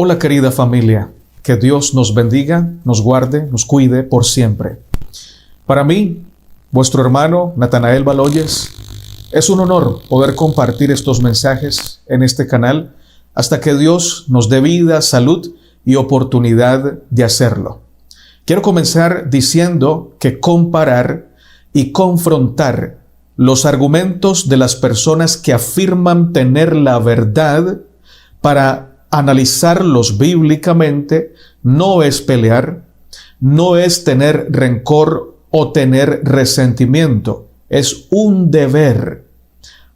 Hola querida familia, que Dios nos bendiga, nos guarde, nos cuide por siempre. Para mí, vuestro hermano Natanael Baloyes, es un honor poder compartir estos mensajes en este canal hasta que Dios nos dé vida, salud y oportunidad de hacerlo. Quiero comenzar diciendo que comparar y confrontar los argumentos de las personas que afirman tener la verdad para analizarlos bíblicamente no es pelear, no es tener rencor o tener resentimiento, es un deber.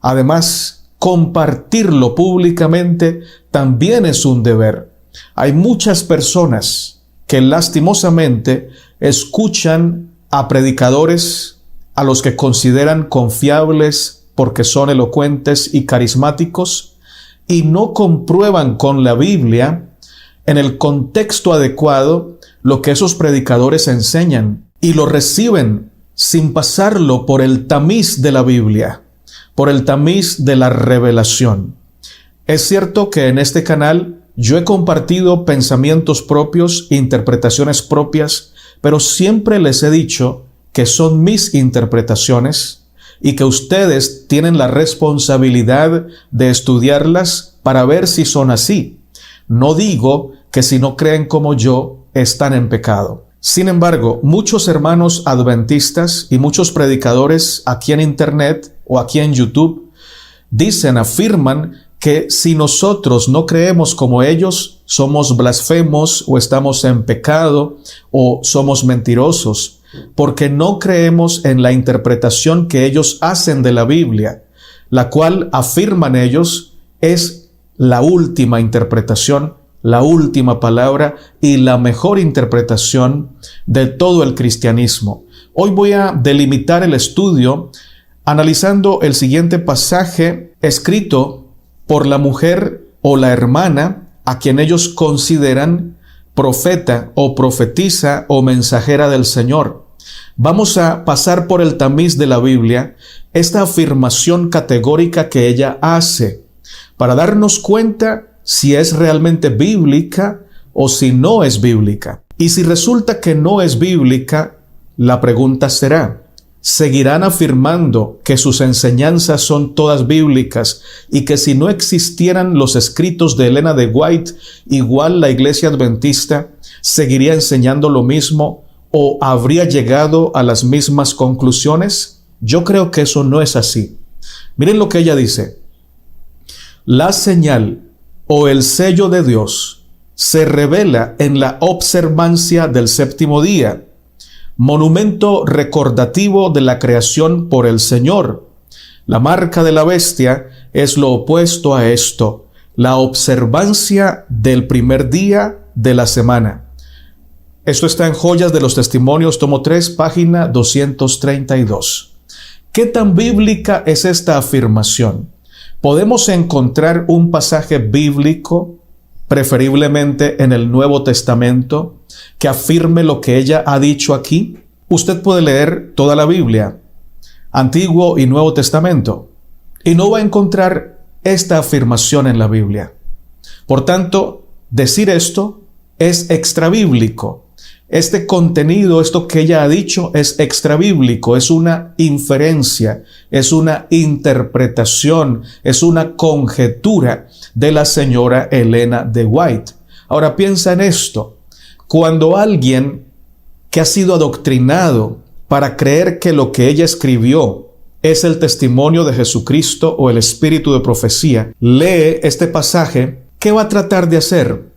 Además, compartirlo públicamente también es un deber. Hay muchas personas que lastimosamente escuchan a predicadores a los que consideran confiables porque son elocuentes y carismáticos, y no comprueban con la Biblia en el contexto adecuado lo que esos predicadores enseñan y lo reciben sin pasarlo por el tamiz de la Biblia, por el tamiz de la revelación. Es cierto que en este canal yo he compartido pensamientos propios, interpretaciones propias, pero siempre les he dicho que son mis interpretaciones y que ustedes tienen la responsabilidad de estudiarlas para ver si son así. No digo que si no creen como yo, están en pecado. Sin embargo, muchos hermanos adventistas y muchos predicadores aquí en Internet o aquí en YouTube afirman que si nosotros no creemos como ellos, somos blasfemos o estamos en pecado o somos mentirosos, porque no creemos en la interpretación que ellos hacen de la Biblia, la cual afirman ellos es la última interpretación, la última palabra y la mejor interpretación de todo el cristianismo. Hoy voy a delimitar el estudio analizando el siguiente pasaje escrito por la mujer o la hermana a quien ellos consideran profeta o profetisa o mensajera del Señor. Vamos a pasar por el tamiz de la Biblia esta afirmación categórica que ella hace para darnos cuenta si es realmente bíblica o si no es bíblica. Y si resulta que no es bíblica, la pregunta será: ¿seguirán afirmando que sus enseñanzas son todas bíblicas y que si no existieran los escritos de Elena de White, igual la Iglesia Adventista seguiría enseñando lo mismo o habría llegado a las mismas conclusiones? Yo creo que eso no es así. Miren lo que ella dice: la señal o el sello de Dios se revela en la observancia del séptimo día, monumento recordativo de la creación por el Señor. La marca de la bestia es lo opuesto a esto, la observancia del primer día de la semana. Esto está en Joyas de los Testimonios, tomo 3, página 232. ¿Qué tan bíblica es esta afirmación? ¿Podemos encontrar un pasaje bíblico, preferiblemente en el Nuevo Testamento, que afirme lo que ella ha dicho aquí? Usted puede leer toda la Biblia, Antiguo y Nuevo Testamento, y no va a encontrar esta afirmación en la Biblia. Por tanto, decir esto es extrabíblico. Este contenido, esto que ella ha dicho, es extrabíblico, es una inferencia, es una interpretación, es una conjetura de la señora Elena de White. Ahora piensa en esto: cuando alguien que ha sido adoctrinado para creer que lo que ella escribió es el testimonio de Jesucristo o el espíritu de profecía, lee este pasaje, ¿qué va a tratar de hacer?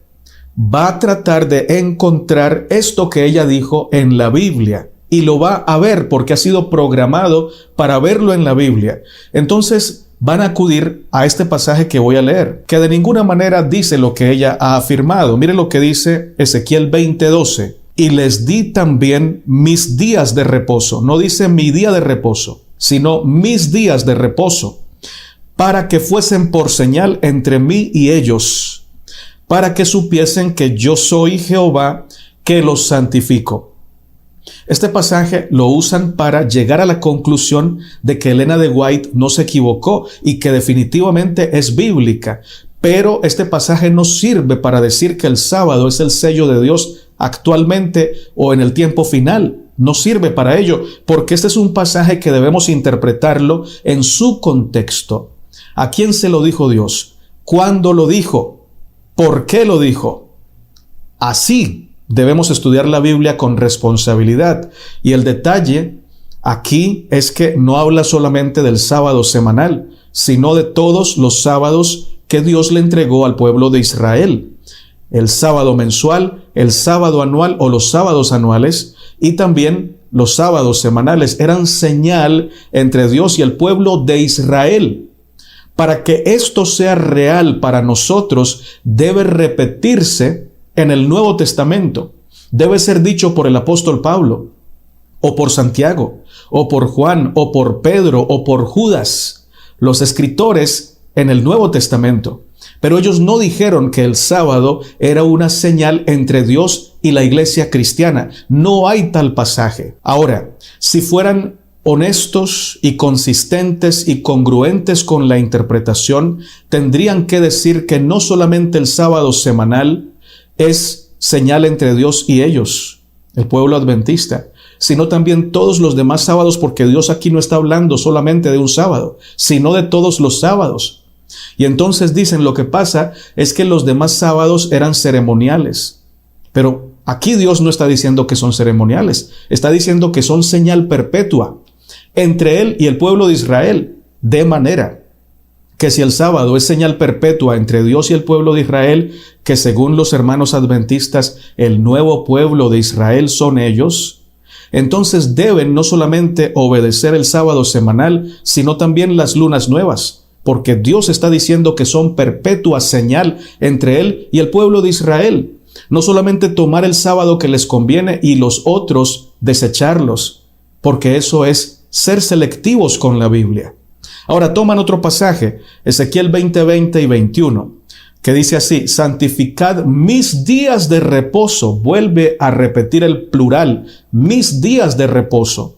Va a tratar de encontrar esto que ella dijo en la Biblia y lo va a ver porque ha sido programado para verlo en la Biblia. Entonces van a acudir a este pasaje que voy a leer, que de ninguna manera dice lo que ella ha afirmado. Miren lo que dice Ezequiel 20:12. Y les di también mis días de reposo. No dice mi día de reposo, sino mis días de reposo, para que fuesen por señal entre mí y ellos, para que supiesen que yo soy Jehová, que los santifico. Este pasaje lo usan para llegar a la conclusión de que Elena de White no se equivocó y que definitivamente es bíblica. Pero este pasaje no sirve para decir que el sábado es el sello de Dios actualmente o en el tiempo final. No sirve para ello, porque este es un pasaje que debemos interpretarlo en su contexto. ¿A quién se lo dijo Dios? ¿Cuándo lo dijo? ¿Por qué lo dijo? Así debemos estudiar la Biblia con responsabilidad. Y el detalle aquí es que no habla solamente del sábado semanal, sino de todos los sábados que Dios le entregó al pueblo de Israel. El sábado mensual, el sábado anual o los sábados anuales y también los sábados semanales eran señal entre Dios y el pueblo de Israel. Para que esto sea real para nosotros, debe repetirse en el Nuevo Testamento. Debe ser dicho por el apóstol Pablo, o por Santiago, o por Juan, o por Pedro, o por Judas, los escritores en el Nuevo Testamento. Pero ellos no dijeron que el sábado era una señal entre Dios y la iglesia cristiana. No hay tal pasaje. Ahora, si fueran honestos y consistentes y congruentes con la interpretación, tendrían que decir que no solamente el sábado semanal es señal entre Dios y ellos, el pueblo adventista, sino también todos los demás sábados, porque Dios aquí no está hablando solamente de un sábado, sino de todos los sábados. Y entonces dicen, lo que pasa es que los demás sábados eran ceremoniales. Pero aquí Dios no está diciendo que son ceremoniales, está diciendo que son señal perpetua entre Él y el pueblo de Israel, de manera que si el sábado es señal perpetua entre Dios y el pueblo de Israel, que según los hermanos adventistas, el nuevo pueblo de Israel son ellos, entonces deben no solamente obedecer el sábado semanal, sino también las lunas nuevas, porque Dios está diciendo que son perpetua señal entre Él y el pueblo de Israel. No solamente tomar el sábado que les conviene y los otros desecharlos, porque eso es ser selectivos con la Biblia. Ahora toman otro pasaje, Ezequiel 20:20 y 21, que dice así: santificad mis días de reposo, vuelve a repetir el plural, mis días de reposo,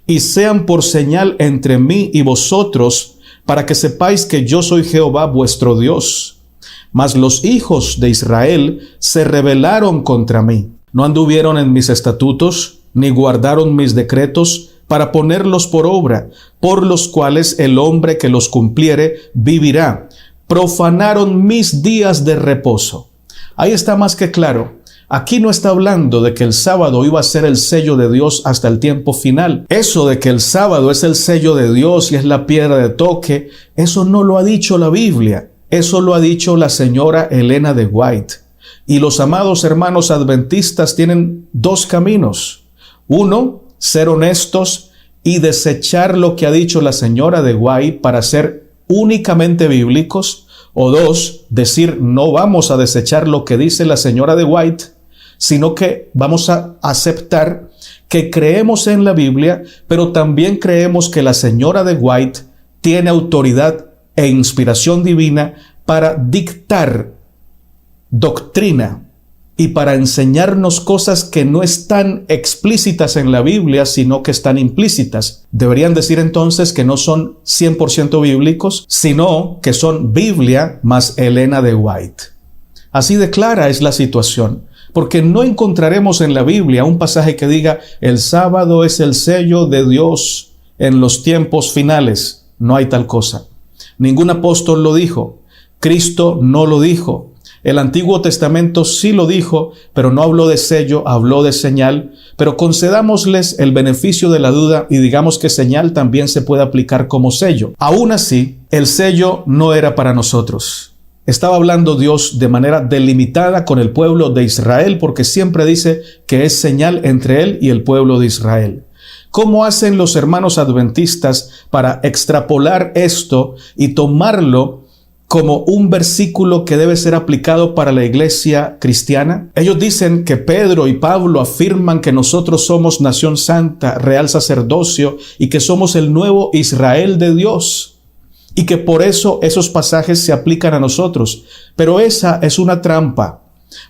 y sean por señal entre mí y vosotros, para que sepáis que yo soy Jehová vuestro Dios. Mas los hijos de Israel se rebelaron contra mí. No anduvieron en mis estatutos, ni guardaron mis decretos para ponerlos por obra, por los cuales el hombre que los cumpliere vivirá. Profanaron mis días de reposo. Ahí está más que claro. Aquí no está hablando de que el sábado iba a ser el sello de Dios hasta el tiempo final. Eso de que el sábado es el sello de Dios y es la piedra de toque, eso no lo ha dicho la Biblia. Eso lo ha dicho la señora Elena de White. Y los amados hermanos adventistas tienen dos caminos. Uno, ser honestos y desechar lo que ha dicho la señora de White para ser únicamente bíblicos. O dos, decir no vamos a desechar lo que dice la señora de White, sino que vamos a aceptar que creemos en la Biblia, pero también creemos que la señora de White tiene autoridad e inspiración divina para dictar doctrina y para enseñarnos cosas que no están explícitas en la Biblia, sino que están implícitas. Deberían decir entonces que no son 100% bíblicos, sino que son Biblia más Elena de White. Así de clara es la situación, porque no encontraremos en la Biblia un pasaje que diga el sábado es el sello de Dios en los tiempos finales. No hay tal cosa. Ningún apóstol lo dijo. Cristo no lo dijo. El Antiguo Testamento sí lo dijo, pero no habló de sello, habló de señal. Pero concedámosles el beneficio de la duda y digamos que señal también se puede aplicar como sello. Aún así, el sello no era para nosotros. Estaba hablando Dios de manera delimitada con el pueblo de Israel, porque siempre dice que es señal entre Él y el pueblo de Israel. ¿Cómo hacen los hermanos adventistas para extrapolar esto y tomarlo como un versículo que debe ser aplicado para la iglesia cristiana? Ellos dicen que Pedro y Pablo afirman que nosotros somos nación santa, real sacerdocio y que somos el nuevo Israel de Dios y que por eso esos pasajes se aplican a nosotros. Pero esa es una trampa.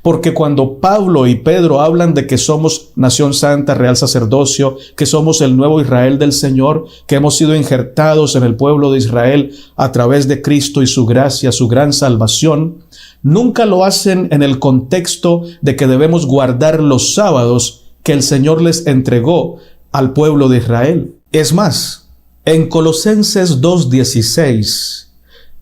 Porque cuando Pablo y Pedro hablan de que somos nación santa, real sacerdocio, que somos el nuevo Israel del Señor, que hemos sido injertados en el pueblo de Israel a través de Cristo y su gracia, su gran salvación, nunca lo hacen en el contexto de que debemos guardar los sábados que el Señor les entregó al pueblo de Israel. Es más, en Colosenses 2:16,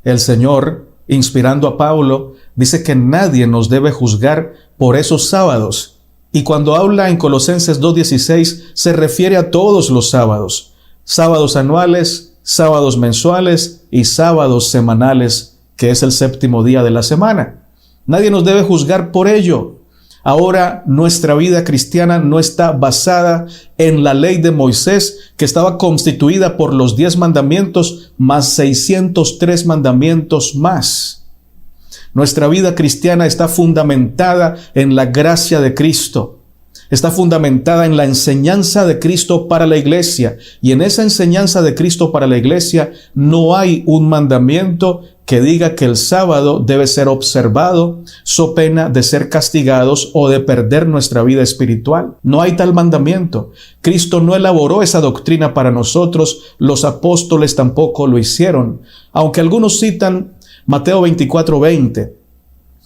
el Señor, inspirando a Pablo, dice que nadie nos debe juzgar por esos sábados. Y cuando habla en Colosenses 2:16, se refiere a todos los sábados. Sábados anuales, sábados mensuales y sábados semanales, que es el séptimo día de la semana. Nadie nos debe juzgar por ello. Ahora nuestra vida cristiana no está basada en la ley de Moisés, que estaba constituida por los 10 mandamientos más 603 mandamientos más. Nuestra vida cristiana está fundamentada en la gracia de Cristo. Está fundamentada en la enseñanza de Cristo para la iglesia. Y en esa enseñanza de Cristo para la iglesia no hay un mandamiento que diga que el sábado debe ser observado, so pena de ser castigados o de perder nuestra vida espiritual. No hay tal mandamiento. Cristo no elaboró esa doctrina para nosotros. Los apóstoles tampoco lo hicieron. Aunque algunos citan Mateo 24:20,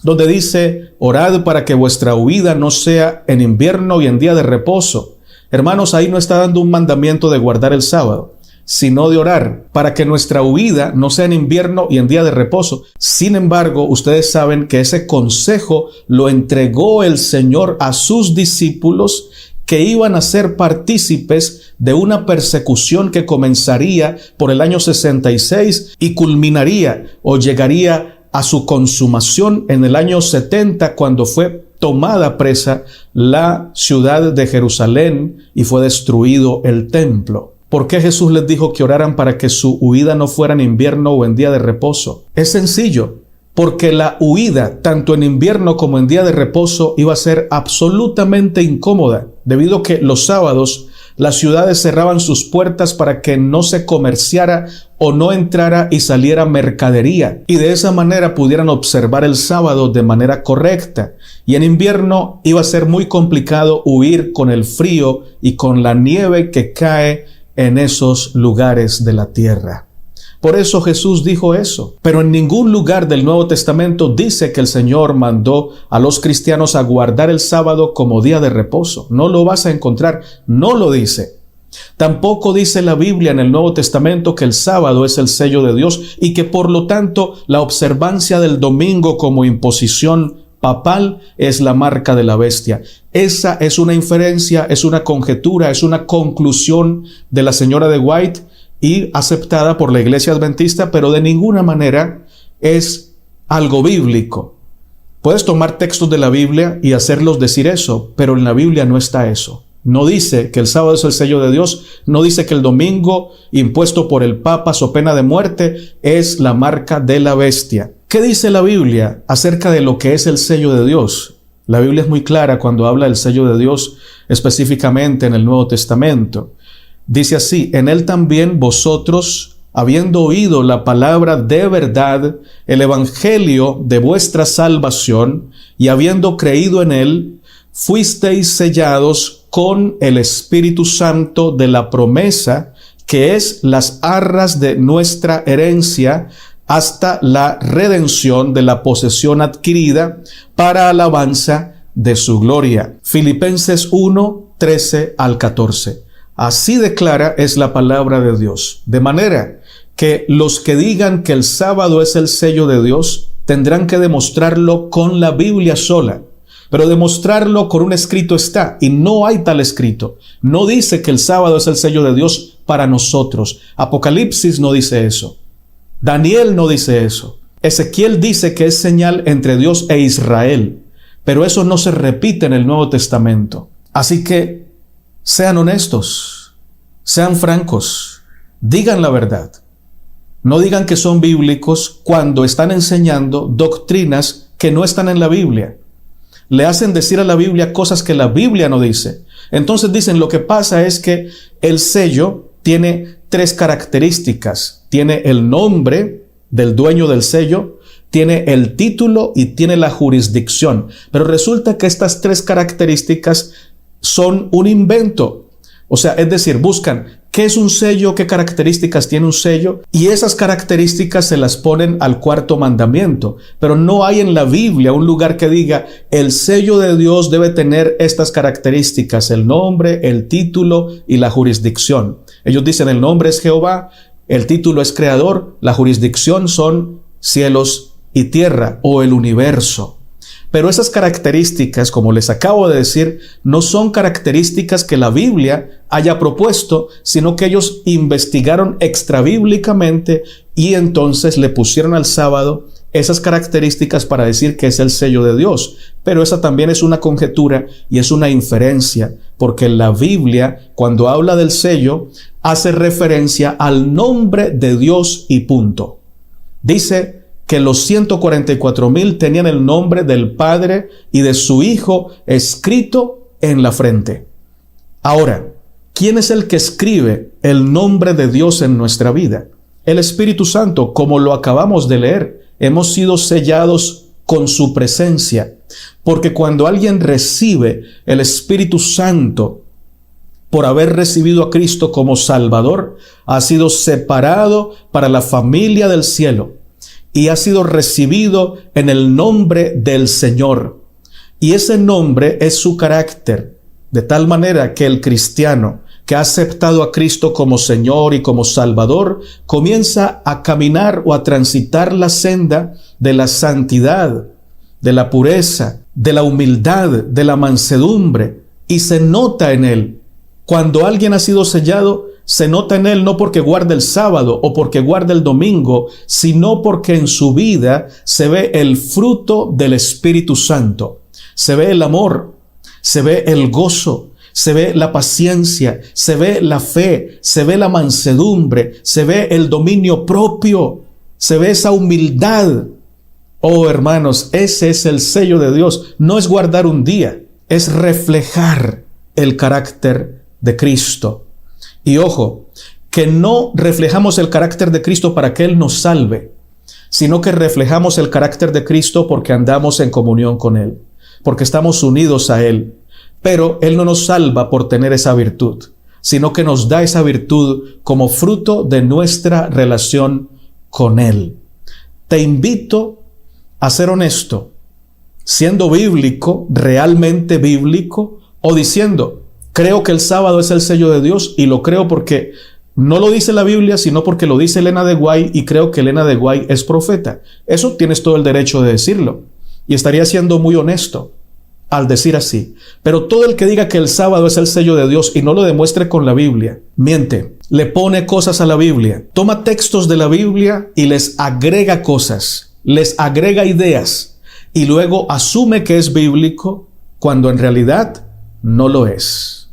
donde dice: orad para que vuestra huida no sea en invierno y en día de reposo. Hermanos, ahí no está dando un mandamiento de guardar el sábado, sino de orar para que nuestra huida no sea en invierno y en día de reposo. Sin embargo, ustedes saben que ese consejo lo entregó el Señor a sus discípulos, que iban a ser partícipes de una persecución que comenzaría por el año 66 y culminaría o llegaría a su consumación en el año 70, cuando fue tomada presa la ciudad de Jerusalén y fue destruido el templo. ¿Por qué Jesús les dijo que oraran para que su huida no fuera en invierno o en día de reposo? Es sencillo. Porque la huida, tanto en invierno como en día de reposo, iba a ser absolutamente incómoda, debido a que los sábados las ciudades cerraban sus puertas para que no se comerciara o no entrara y saliera mercadería, y de esa manera pudieran observar el sábado de manera correcta. Y en invierno iba a ser muy complicado huir con el frío y con la nieve que cae en esos lugares de la tierra. Por eso Jesús dijo eso. Pero en ningún lugar del Nuevo Testamento dice que el Señor mandó a los cristianos a guardar el sábado como día de reposo. No lo vas a encontrar, no lo dice. Tampoco dice la Biblia en el Nuevo Testamento que el sábado es el sello de Dios y que por lo tanto la observancia del domingo como imposición papal es la marca de la bestia. Esa es una inferencia, es una conjetura, es una conclusión de la señora de White y aceptada por la Iglesia Adventista, pero de ninguna manera es algo bíblico. Puedes tomar textos de la Biblia y hacerlos decir eso, pero en la Biblia no está eso. No dice que el sábado es el sello de Dios, no dice que el domingo impuesto por el Papa so pena de muerte es la marca de la bestia. ¿Qué dice la Biblia acerca de lo que es el sello de Dios? La Biblia es muy clara cuando habla del sello de Dios, específicamente en el Nuevo Testamento. Dice así: en él también vosotros, habiendo oído la palabra de verdad, el evangelio de vuestra salvación, y habiendo creído en él, fuisteis sellados con el Espíritu Santo de la promesa, que es las arras de nuestra herencia, hasta la redención de la posesión adquirida para alabanza de su gloria. Filipenses 1:13-14. Así declara es la palabra de Dios. De manera que los que digan que el sábado es el sello de Dios tendrán que demostrarlo con la Biblia sola. Pero demostrarlo con un escrito está, y no hay tal escrito. No dice que el sábado es el sello de Dios para nosotros. Apocalipsis no dice eso. Daniel no dice eso. Ezequiel dice que es señal entre Dios e Israel. Pero eso no se repite en el Nuevo Testamento. Así que sean honestos, sean francos, digan la verdad. No digan que son bíblicos cuando están enseñando doctrinas que no están en la Biblia. Le hacen decir a la Biblia cosas que la Biblia no dice. Entonces dicen, lo que pasa es que el sello tiene 3 características. Tiene el nombre del dueño del sello, tiene el título y tiene la jurisdicción. Pero resulta que estas tres características son un invento. O sea, es decir, buscan qué es un sello, qué características tiene un sello, y esas características se las ponen al cuarto mandamiento. Pero no hay en la Biblia un lugar que diga, el sello de Dios debe tener estas características, el nombre, el título y la jurisdicción. Ellos dicen, el nombre es Jehová, el título es Creador, la jurisdicción son cielos y tierra o el universo. Pero esas características, como les acabo de decir, no son características que la Biblia haya propuesto, sino que ellos investigaron extrabíblicamente y entonces le pusieron al sábado esas características para decir que es el sello de Dios. Pero esa también es una conjetura y es una inferencia, porque la Biblia, cuando habla del sello, hace referencia al nombre de Dios y punto. Dice que los 144,000 tenían el nombre del Padre y de su Hijo escrito en la frente. Ahora, ¿quién es el que escribe el nombre de Dios en nuestra vida? El Espíritu Santo, como lo acabamos de leer. Hemos sido sellados con su presencia, porque cuando alguien recibe el Espíritu Santo, por haber recibido a Cristo como Salvador, ha sido separado para la familia del cielo. Y ha sido recibido en el nombre del Señor. Y ese nombre es su carácter, de tal manera que el cristiano que ha aceptado a Cristo como Señor y como Salvador, comienza a caminar o a transitar la senda de la santidad, de la pureza, de la humildad, de la mansedumbre, y se nota en él. Cuando alguien ha sido sellado, se nota en él no porque guarde el sábado o porque guarde el domingo, sino porque en su vida se ve el fruto del Espíritu Santo. Se ve el amor, se ve el gozo, se ve la paciencia, se ve la fe, se ve la mansedumbre, se ve el dominio propio, se ve esa humildad. Oh, hermanos, ese es el sello de Dios. No es guardar un día, es reflejar el carácter de Cristo. Y ojo, que no reflejamos el carácter de Cristo para que Él nos salve, sino que reflejamos el carácter de Cristo porque andamos en comunión con Él, porque estamos unidos a Él. Pero Él no nos salva por tener esa virtud, sino que nos da esa virtud como fruto de nuestra relación con Él. Te invito a ser honesto, siendo bíblico, realmente bíblico, o diciendo, creo que el sábado es el sello de Dios y lo creo porque no lo dice la Biblia, sino porque lo dice Elena de White y creo que Elena de White es profeta. Eso tienes todo el derecho de decirlo y estaría siendo muy honesto al decir así. Pero todo el que diga que el sábado es el sello de Dios y no lo demuestre con la Biblia, miente, le pone cosas a la Biblia, toma textos de la Biblia y les agrega cosas, les agrega ideas y luego asume que es bíblico cuando en realidad no lo es.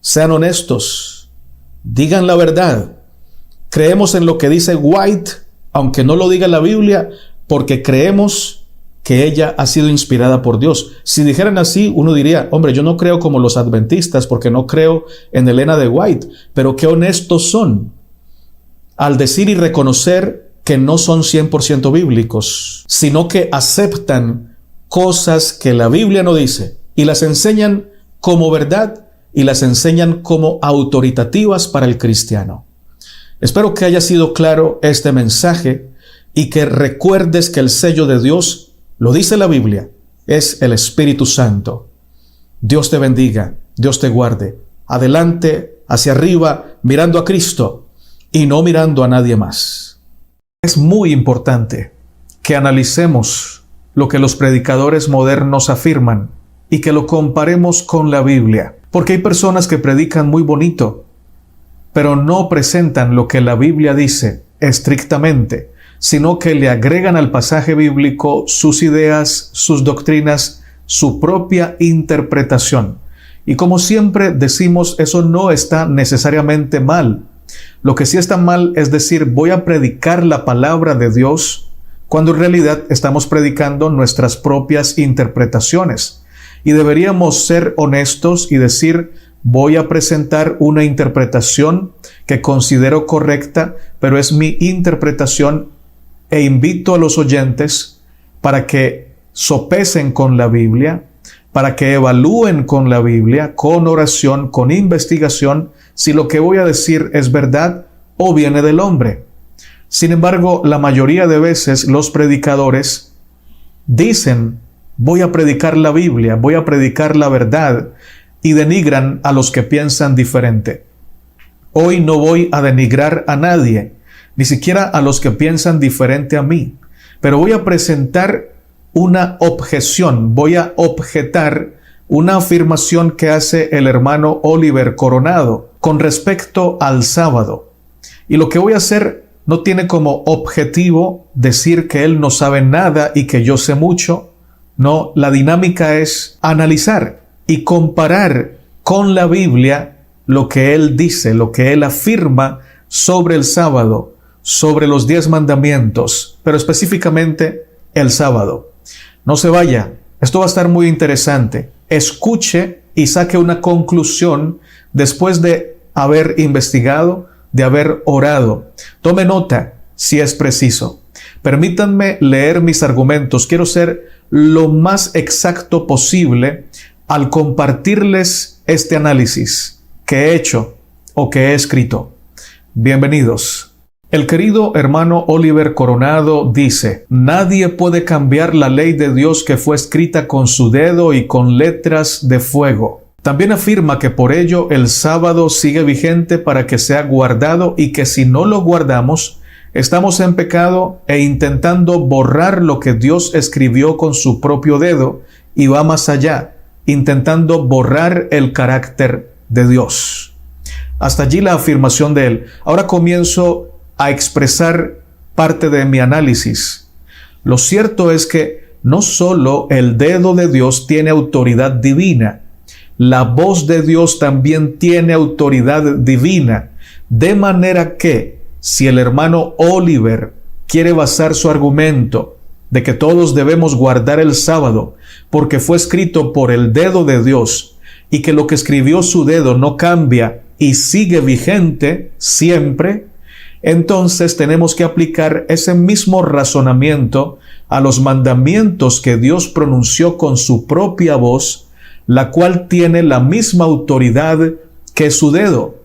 Sean honestos, digan la verdad. Creemos en lo que dice White, aunque no lo diga la Biblia, porque creemos que ella ha sido inspirada por Dios. Si dijeran así, uno diría, hombre, yo no creo como los adventistas porque no creo en Elena de White, pero qué honestos son al decir y reconocer que no son 100% bíblicos, sino que aceptan cosas que la Biblia no dice y las enseñan como verdad y las enseñan como autoritativas para el cristiano. Espero que haya sido claro este mensaje y que recuerdes que el sello de Dios, lo dice la Biblia, es el Espíritu Santo. Dios te bendiga, Dios te guarde. Adelante, hacia arriba, mirando a Cristo y no mirando a nadie más. Es muy importante que analicemos lo que los predicadores modernos afirman y que lo comparemos con la Biblia. Porque hay personas que predican muy bonito, pero no presentan lo que la Biblia dice estrictamente, sino que le agregan al pasaje bíblico sus ideas, sus doctrinas, su propia interpretación. Y como siempre decimos, eso no está necesariamente mal. Lo que sí está mal es decir, voy a predicar la palabra de Dios, cuando en realidad estamos predicando nuestras propias interpretaciones. Y deberíamos ser honestos y decir, voy a presentar una interpretación que considero correcta, pero es mi interpretación e invito a los oyentes para que sopesen con la Biblia, para que evalúen con la Biblia, con oración, con investigación, si lo que voy a decir es verdad o viene del hombre. Sin embargo, la mayoría de veces los predicadores dicen: voy a predicar la Biblia, voy a predicar la verdad, y denigran a los que piensan diferente. Hoy no voy a denigrar a nadie, ni siquiera a los que piensan diferente a mí, pero voy a presentar una objeción, voy a objetar una afirmación que hace el hermano Oliver Coronado con respecto al sábado. Y lo que voy a hacer no tiene como objetivo decir que él no sabe nada y que yo sé mucho. No, la dinámica es analizar y comparar con la Biblia lo que él dice, lo que él afirma sobre el sábado, sobre los 10 mandamientos, pero específicamente el sábado. No se vaya, esto va a estar muy interesante. Escuche y saque una conclusión después de haber investigado, de haber orado. Tome nota si es preciso. Permítanme leer mis argumentos. Quiero ser lo más exacto posible al compartirles este análisis que he hecho o que he escrito. Bienvenidos. El querido hermano Oliver Coronado dice: nadie puede cambiar la ley de Dios que fue escrita con su dedo y con letras de fuego. También afirma que por ello el sábado sigue vigente para que sea guardado y que si no lo guardamos, estamos en pecado e intentando borrar lo que Dios escribió con su propio dedo, y va más allá, intentando borrar el carácter de Dios. Hasta allí la afirmación de él. Ahora comienzo a expresar parte de mi análisis. Lo cierto es que no solo el dedo de Dios tiene autoridad divina, la voz de Dios también tiene autoridad divina, de manera que si el hermano Oliver quiere basar su argumento de que todos debemos guardar el sábado porque fue escrito por el dedo de Dios y que lo que escribió su dedo no cambia y sigue vigente siempre, entonces tenemos que aplicar ese mismo razonamiento a los mandamientos que Dios pronunció con su propia voz, la cual tiene la misma autoridad que su dedo.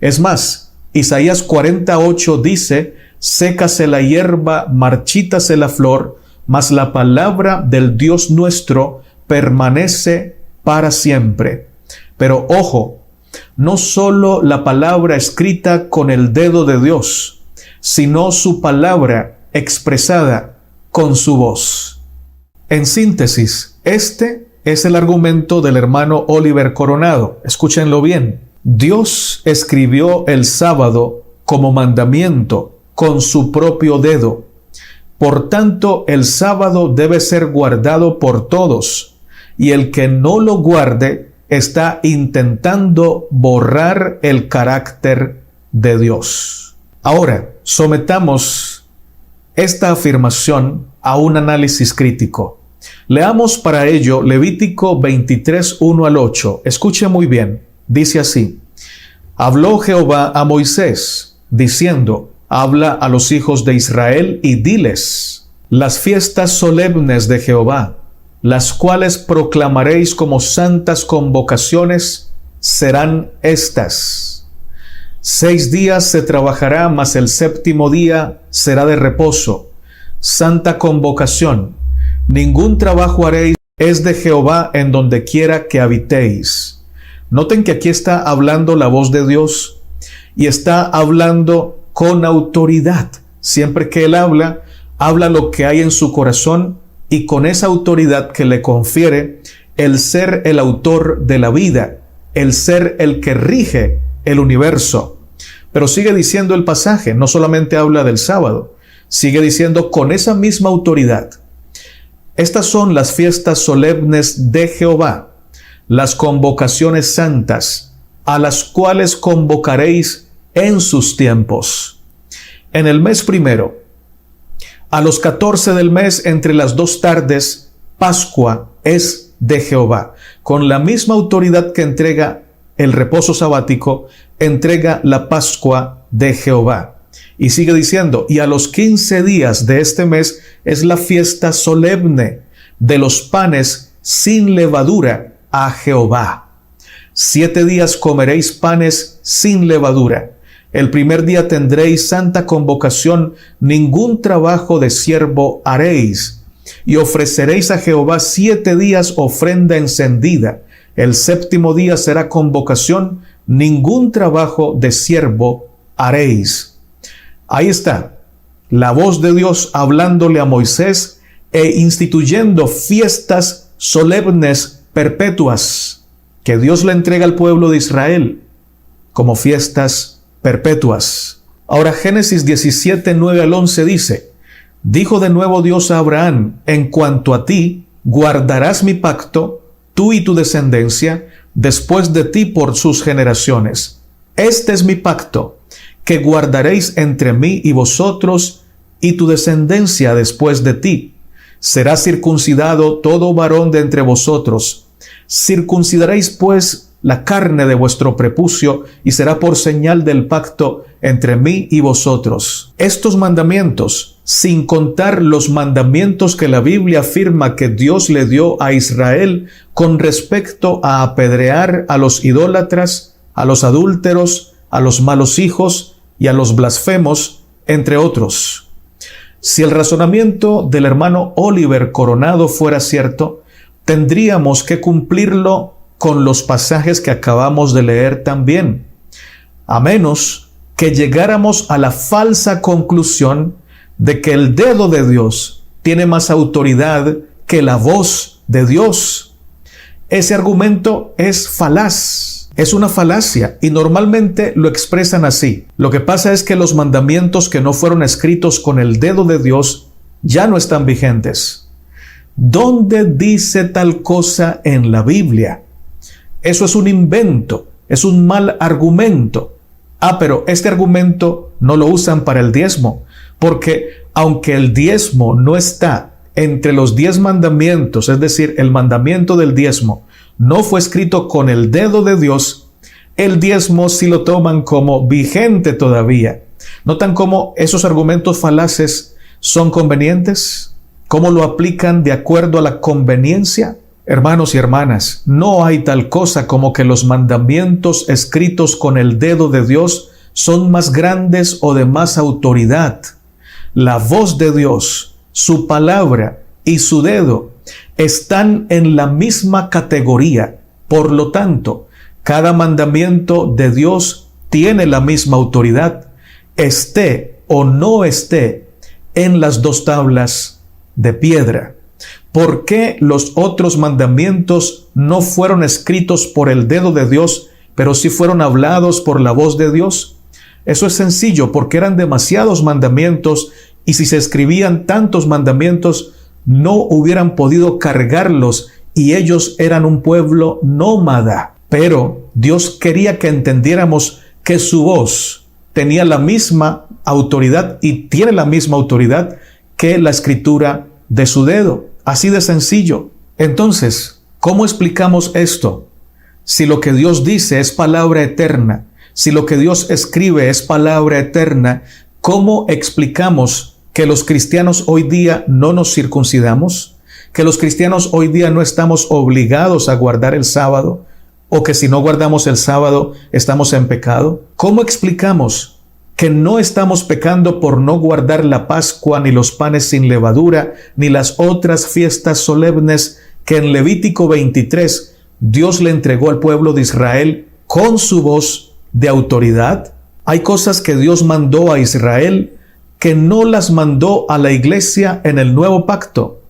Es más, Isaías 48 dice: sécase la hierba, marchítase la flor, mas la palabra del Dios nuestro permanece para siempre. Pero ojo, no solo la palabra escrita con el dedo de Dios, sino su palabra expresada con su voz. En síntesis, este es el argumento del hermano Oliver Coronado. Escúchenlo bien. Dios escribió el sábado como mandamiento con su propio dedo. Por tanto, el sábado debe ser guardado por todos, y el que no lo guarde está intentando borrar el carácter de Dios. Ahora, sometamos esta afirmación a un análisis crítico. Leamos para ello Levítico 23, 1 al 8. Escuche muy bien. Dice así: habló Jehová a Moisés, diciendo: habla a los hijos de Israel y diles: las fiestas solemnes de Jehová, las cuales proclamaréis como santas convocaciones, serán estas. 6 días se trabajará, mas el 7º día será de reposo, santa convocación. Ningún trabajo haréis, es de Jehová en donde quiera que habitéis. Noten que aquí está hablando la voz de Dios y está hablando con autoridad. Siempre que él habla, habla lo que hay en su corazón y con esa autoridad que le confiere el ser el autor de la vida, el ser el que rige el universo. Pero sigue diciendo el pasaje, no solamente habla del sábado, sigue diciendo con esa misma autoridad: estas son las fiestas solemnes de Jehová, las convocaciones santas, a las cuales convocaréis en sus tiempos. En el mes primero, a los 14 del mes, entre las 2 tardes, Pascua es de Jehová. Con la misma autoridad que entrega el reposo sabático, entrega la Pascua de Jehová. Y sigue diciendo, y a los 15 días de este mes es la fiesta solemne de los panes sin levadura a Jehová. 7 días comeréis panes sin levadura. El primer día tendréis santa convocación, ningún trabajo de siervo haréis. Y ofreceréis a Jehová 7 días ofrenda encendida. El séptimo día será convocación, ningún trabajo de siervo haréis. Ahí está, la voz de Dios hablándole a Moisés e instituyendo fiestas solemnes perpetuas que Dios le entrega al pueblo de Israel como fiestas perpetuas. Ahora Génesis 17, 9 al 11 dice, dijo de nuevo Dios a Abraham, en cuanto a ti, guardarás mi pacto, tú y tu descendencia, después de ti por sus generaciones. Este es mi pacto, que guardaréis entre mí y vosotros y tu descendencia después de ti. Será circuncidado todo varón de entre vosotros. Circuncidaréis pues la carne de vuestro prepucio y será por señal del pacto entre mí y vosotros. Estos mandamientos, sin contar los mandamientos que la Biblia afirma que Dios le dio a Israel con respecto a apedrear a los idólatras, a los adúlteros, a los malos hijos y a los blasfemos, entre otros. Si el razonamiento del hermano Oliver Coronado fuera cierto, tendríamos que cumplirlo con los pasajes que acabamos de leer también, a menos que llegáramos a la falsa conclusión de que el dedo de Dios tiene más autoridad que la voz de Dios. Ese argumento es falaz. Es una falacia y normalmente lo expresan así. Lo que pasa es que los mandamientos que no fueron escritos con el dedo de Dios ya no están vigentes. ¿Dónde dice tal cosa en la Biblia? Eso es un invento, es un mal argumento. Pero este argumento no lo usan para el diezmo, porque aunque el diezmo no está entre los 10 mandamientos, es decir, el mandamiento del diezmo, no fue escrito con el dedo de Dios, el diezmo sí lo toman como vigente todavía. ¿Notan cómo esos argumentos falaces son convenientes? ¿Cómo lo aplican de acuerdo a la conveniencia? Hermanos y hermanas, no hay tal cosa como que los mandamientos escritos con el dedo de Dios son más grandes o de más autoridad. La voz de Dios, su palabra y su dedo están en la misma categoría. Por lo tanto, cada mandamiento de Dios tiene la misma autoridad, esté o no esté en las 2 tablas de piedra. ¿Por qué los otros mandamientos no fueron escritos por el dedo de Dios, pero sí fueron hablados por la voz de Dios? Eso es sencillo, porque eran demasiados mandamientos y si se escribían tantos mandamientos, no hubieran podido cargarlos y ellos eran un pueblo nómada. Pero Dios quería que entendiéramos que su voz tenía la misma autoridad y tiene la misma autoridad que la escritura de su dedo. Así de sencillo. Entonces, ¿cómo explicamos esto? Si lo que Dios dice es palabra eterna, si lo que Dios escribe es palabra eterna, ¿cómo explicamos que los cristianos hoy día no nos circuncidamos? ¿Que los cristianos hoy día no estamos obligados a guardar el sábado? ¿O que si no guardamos el sábado estamos en pecado? ¿Cómo explicamos que no estamos pecando por no guardar la Pascua, ni los panes sin levadura, ni las otras fiestas solemnes que en Levítico 23 Dios le entregó al pueblo de Israel con su voz de autoridad? Hay cosas que Dios mandó a Israel que no las mandó a la iglesia en el nuevo pacto.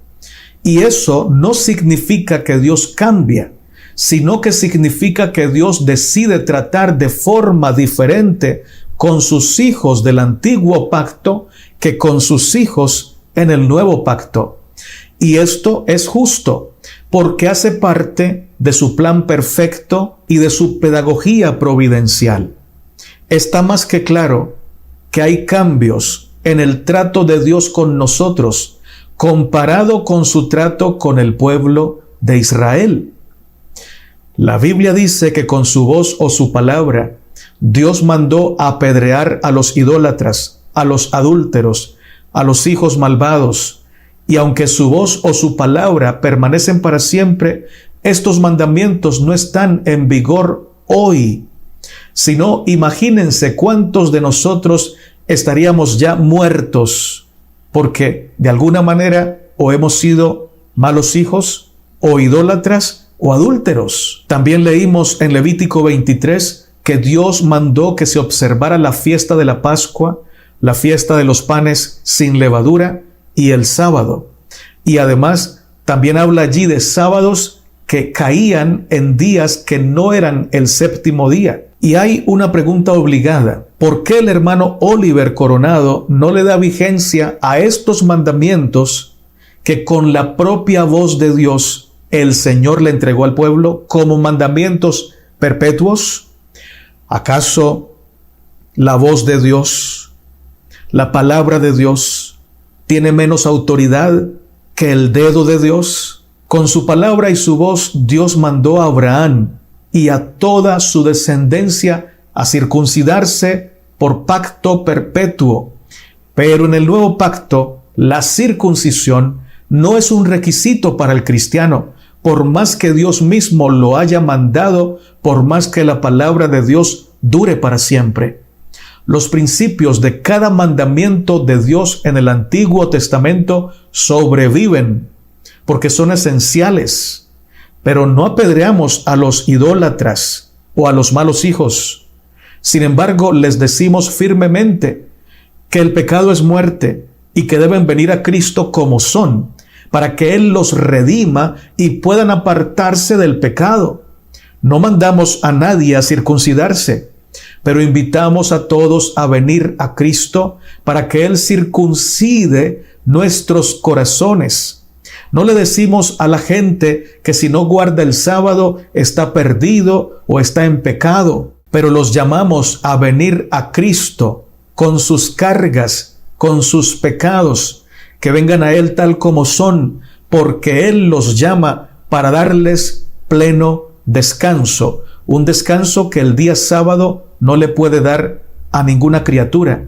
Y eso no significa que Dios cambia, sino que significa que Dios decide tratar de forma diferente con sus hijos del antiguo pacto que con sus hijos en el nuevo pacto. Y esto es justo, porque hace parte de su plan perfecto y de su pedagogía providencial. Está más que claro que hay cambios en el trato de Dios con nosotros, comparado con su trato con el pueblo de Israel. La Biblia dice que con su voz o su palabra, Dios mandó apedrear a los idólatras, a los adúlteros, a los hijos malvados, y aunque su voz o su palabra permanecen para siempre, estos mandamientos no están en vigor hoy, sino imagínense cuántos de nosotros estaríamos ya muertos, porque de alguna manera o hemos sido malos hijos, o idólatras, o adúlteros. También leímos en Levítico 23 que Dios mandó que se observara la fiesta de la Pascua, la fiesta de los panes sin levadura y el sábado. Y además también habla allí de sábados que caían en días que no eran el séptimo día. Y hay una pregunta obligada. ¿Por qué el hermano Oliver Coronado no le da vigencia a estos mandamientos que con la propia voz de Dios el Señor le entregó al pueblo como mandamientos perpetuos? ¿Acaso la voz de Dios, la palabra de Dios, tiene menos autoridad que el dedo de Dios? Con su palabra y su voz, Dios mandó a Abraham y a toda su descendencia a circuncidarse por pacto perpetuo. Pero en el nuevo pacto, la circuncisión no es un requisito para el cristiano, por más que Dios mismo lo haya mandado, por más que la palabra de Dios dure para siempre. Los principios de cada mandamiento de Dios en el Antiguo Testamento sobreviven, porque son esenciales. Pero no apedreamos a los idólatras o a los malos hijos. Sin embargo, les decimos firmemente que el pecado es muerte y que deben venir a Cristo como son, para que Él los redima y puedan apartarse del pecado. No mandamos a nadie a circuncidarse, pero invitamos a todos a venir a Cristo para que Él circuncide nuestros corazones. No le decimos a la gente que si no guarda el sábado está perdido o está en pecado, pero los llamamos a venir a Cristo con sus cargas, con sus pecados, que vengan a Él tal como son, porque Él los llama para darles pleno descanso, un descanso que el día sábado no le puede dar a ninguna criatura.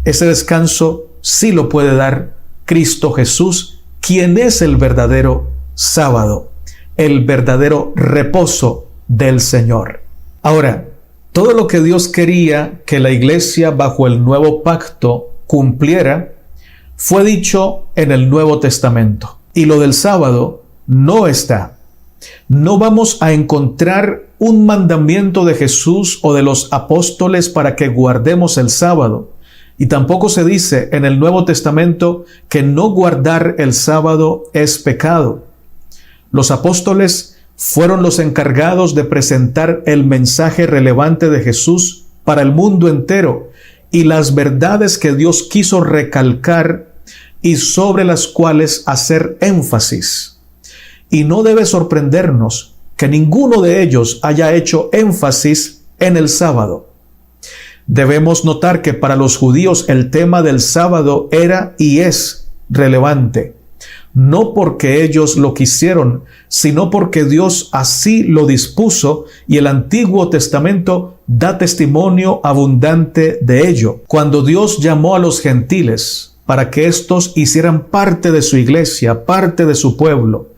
Ese descanso sí lo puede dar Cristo Jesús, quien es el verdadero sábado, el verdadero reposo del Señor. Ahora, todo lo que Dios quería que la iglesia bajo el nuevo pacto cumpliera, fue dicho en el Nuevo Testamento. Y lo del sábado no está. No vamos a encontrar un mandamiento de Jesús o de los apóstoles para que guardemos el sábado. Y tampoco se dice en el Nuevo Testamento que no guardar el sábado es pecado. Los apóstoles fueron los encargados de presentar el mensaje relevante de Jesús para el mundo entero y las verdades que Dios quiso recalcar y sobre las cuales hacer énfasis. Y no debe sorprendernos que ninguno de ellos haya hecho énfasis en el sábado. Debemos notar que para los judíos el tema del sábado era y es relevante, no porque ellos lo quisieron, sino porque Dios así lo dispuso y el Antiguo Testamento da testimonio abundante de ello. Cuando Dios llamó a los gentiles para que éstos hicieran parte de su iglesia, parte de su pueblo,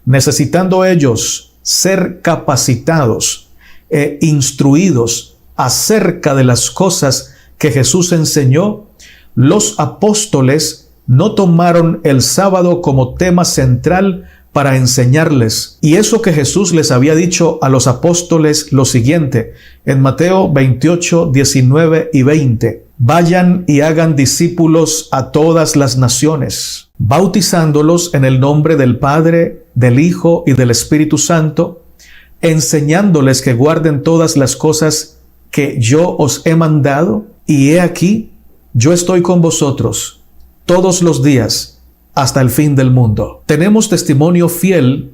necesitando ellos ser capacitados e instruidos acerca de las cosas que Jesús enseñó, los apóstoles no tomaron el sábado como tema central para enseñarles. Y eso que Jesús les había dicho a los apóstoles lo siguiente, en Mateo 28, 19 y 20. Vayan y hagan discípulos a todas las naciones, bautizándolos en el nombre del Padre, del Hijo y del Espíritu Santo, enseñándoles que guarden todas las cosas que yo os he mandado, y he aquí, yo estoy con vosotros todos los días hasta el fin del mundo. Tenemos testimonio fiel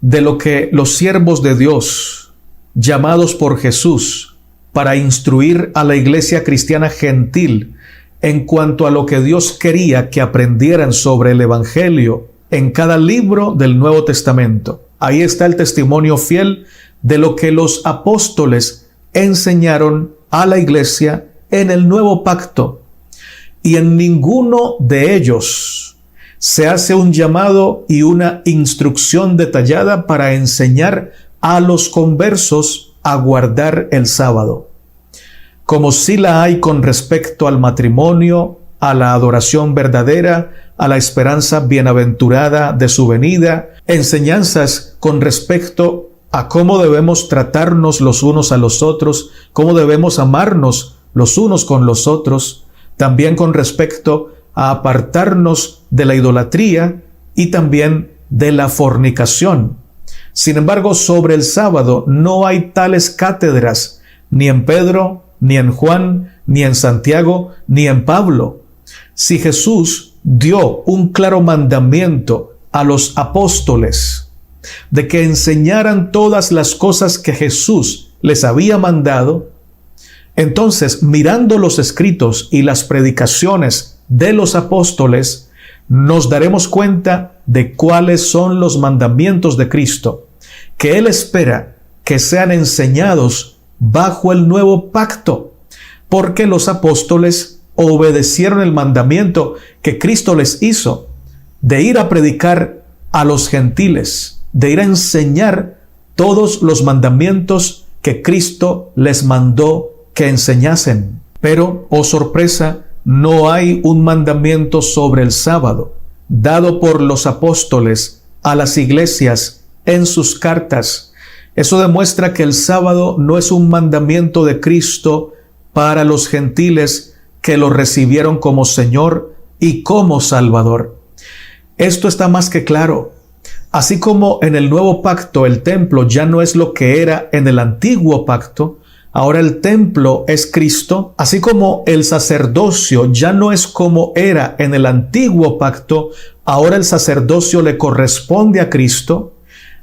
de lo que los siervos de Dios, llamados por Jesús, para instruir a la iglesia cristiana gentil en cuanto a lo que Dios quería que aprendieran sobre el Evangelio en cada libro del Nuevo Testamento. Ahí está el testimonio fiel de lo que los apóstoles enseñaron a la iglesia en el Nuevo Pacto. y en ninguno de ellos se hace un llamado y una instrucción detallada para enseñar a los conversos a guardar el sábado, como sí la hay con respecto al matrimonio, a la adoración verdadera, a la esperanza bienaventurada de su venida, enseñanzas con respecto a cómo debemos tratarnos los unos a los otros, cómo debemos amarnos los unos con los otros, también con respecto a apartarnos de la idolatría y también de la fornicación. Sin embargo, sobre el sábado no hay tales cátedras, ni en Pedro, ni en Juan, ni en Santiago, ni en Pablo. Si Jesús dio un claro mandamiento a los apóstoles de que enseñaran todas las cosas que Jesús les había mandado, entonces, mirando los escritos y las predicaciones de los apóstoles, nos daremos cuenta de cuáles son los mandamientos de Cristo, que Él espera que sean enseñados bajo el nuevo pacto, porque los apóstoles obedecieron el mandamiento que Cristo les hizo de ir a predicar a los gentiles, de ir a enseñar todos los mandamientos que Cristo les mandó que enseñasen. Pero, oh sorpresa, no hay un mandamiento sobre el sábado dado por los apóstoles a las iglesias en sus cartas. Eso demuestra que el sábado no es un mandamiento de Cristo para los gentiles que lo recibieron como Señor y como Salvador. Esto está más que claro. Así como en el nuevo pacto el templo ya no es lo que era en el antiguo pacto, ahora el templo es Cristo, así como el sacerdocio ya no es como era en el antiguo pacto, ahora el sacerdocio le corresponde a Cristo,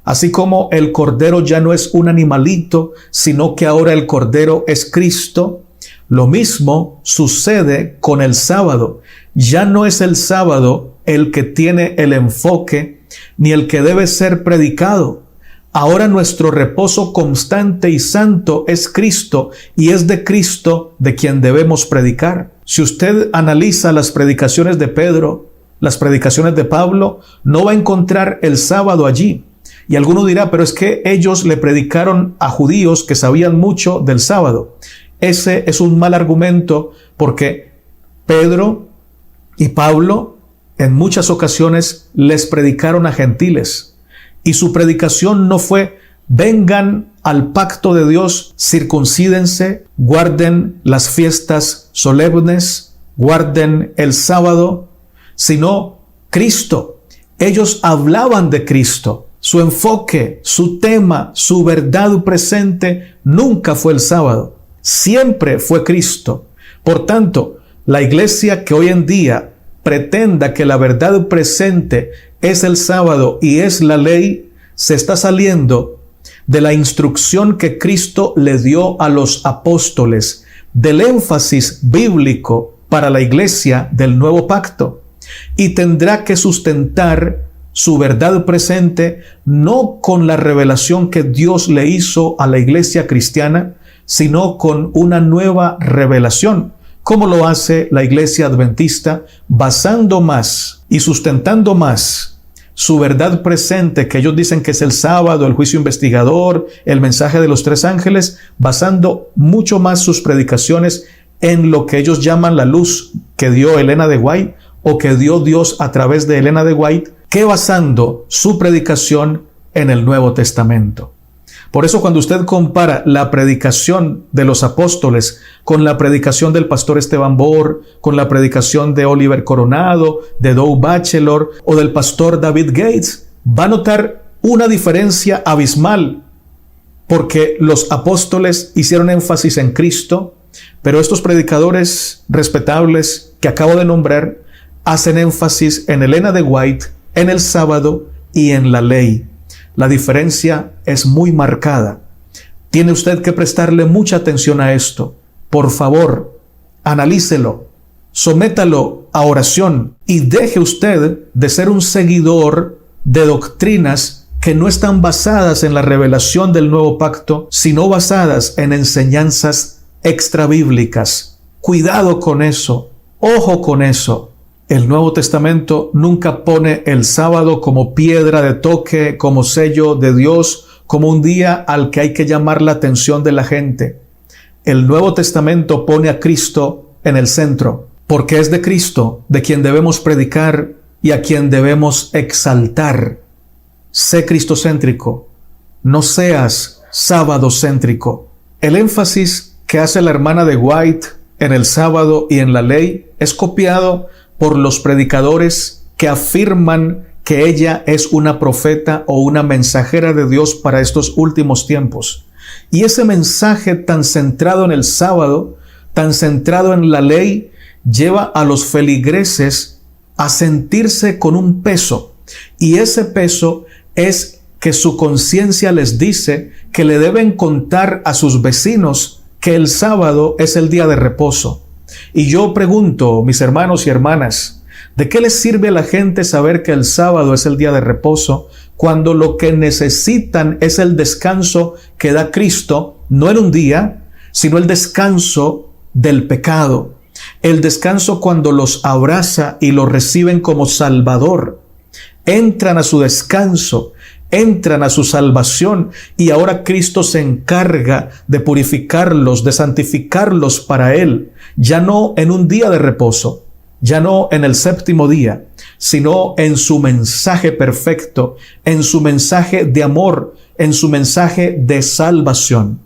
así como el cordero ya no es un animalito, sino que ahora el cordero es Cristo. Lo mismo sucede con el sábado. Ya no es el sábado el que tiene el enfoque ni el que debe ser predicado. Ahora nuestro reposo constante y santo es Cristo, y es de Cristo de quien debemos predicar. Si usted analiza las predicaciones de Pedro, las predicaciones de Pablo, no va a encontrar el sábado allí. Y alguno dirá, pero es que ellos le predicaron a judíos que sabían mucho del sábado. Ese es un mal argumento, porque Pedro y Pablo en muchas ocasiones les predicaron a gentiles, y su predicación no fue: vengan al pacto de Dios, circuncídense, guarden las fiestas solemnes, guarden el sábado, sino Cristo. Ellos hablaban de Cristo. Su enfoque, su tema, su verdad presente nunca fue el sábado. Siempre fue Cristo. Por tanto, la iglesia que hoy en día pretenda que la verdad presente es el sábado y es la ley, se está saliendo de la instrucción que Cristo le dio a los apóstoles, del énfasis bíblico para la iglesia del nuevo pacto, y tendrá que sustentar su verdad presente no con la revelación que Dios le hizo a la iglesia cristiana, sino con una nueva revelación, como lo hace la iglesia adventista, basando más y sustentando más su verdad presente, que ellos dicen que es el sábado, el juicio investigador, el mensaje de los tres ángeles, basando mucho más sus predicaciones en lo que ellos llaman la luz que dio Elena de White, o que dio Dios a través de Elena de White, que basando su predicación en el Nuevo Testamento. Por eso, cuando usted compara la predicación de los apóstoles con la predicación del pastor Esteban Bohr, con la predicación de Oliver Coronado, de Doug Batchelor o del pastor David Gates, va a notar una diferencia abismal, porque los apóstoles hicieron énfasis en Cristo, pero estos predicadores respetables que acabo de nombrar hacen énfasis en Elena de White, en el sábado y en la ley. La diferencia es muy marcada. Tiene usted que prestarle mucha atención a esto. Por favor, analícelo, sométalo a oración y deje usted de ser un seguidor de doctrinas que no están basadas en la revelación del nuevo pacto, sino basadas en enseñanzas extrabíblicas. Cuidado con eso. Ojo con eso. El Nuevo Testamento nunca pone el sábado como piedra de toque, como sello de Dios, como un día al que hay que llamar la atención de la gente. El Nuevo Testamento pone a Cristo en el centro, porque es de Cristo de quien debemos predicar y a quien debemos exaltar. Sé cristocéntrico, no seas sábado-céntrico. El énfasis que hace la hermana de White en el sábado y en la ley es copiado por los predicadores que afirman que ella es una profeta o una mensajera de Dios para estos últimos tiempos. Y ese mensaje tan centrado en el sábado, tan centrado en la ley, lleva a los feligreses a sentirse con un peso. Y ese peso es que su conciencia les dice que le deben contar a sus vecinos que el sábado es el día de reposo. Y yo pregunto, mis hermanos y hermanas, ¿de qué les sirve a la gente saber que el sábado es el día de reposo cuando lo que necesitan es el descanso que da Cristo, no en un día, sino el descanso del pecado? El descanso cuando los abraza y los reciben como Salvador. Entran a su descanso, entran a su salvación, y ahora Cristo se encarga de purificarlos, de santificarlos para Él, ya no en un día de reposo, ya no en el séptimo día, sino en su mensaje perfecto, en su mensaje de amor, en su mensaje de salvación.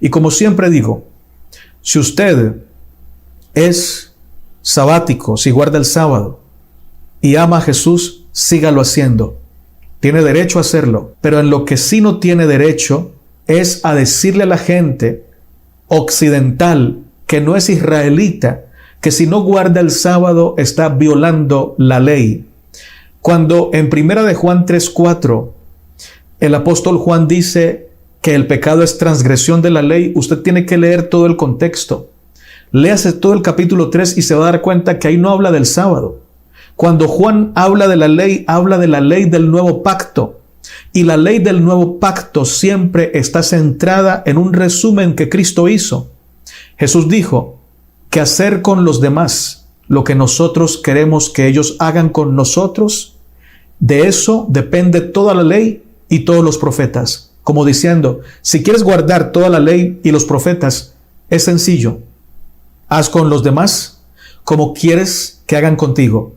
Y como siempre digo, si usted es sabático, si guarda el sábado y ama a Jesús, sígalo haciendo. Tiene derecho a hacerlo, pero en lo que sí no tiene derecho es a decirle a la gente occidental que no es israelita, que si no guarda el sábado está violando la ley. Cuando en 1 de Juan 3:4 el apóstol Juan dice que el pecado es transgresión de la ley, usted tiene que leer todo el contexto. Léase todo el capítulo 3 y se va a dar cuenta que ahí no habla del sábado. Cuando Juan habla de la ley del nuevo pacto. Y la ley del nuevo pacto siempre está centrada en un resumen que Cristo hizo. Jesús dijo que hacer con los demás lo que nosotros queremos que ellos hagan con nosotros, de eso depende toda la ley y todos los profetas. Como diciendo, si quieres guardar toda la ley y los profetas, es sencillo. Haz con los demás como quieres que hagan contigo.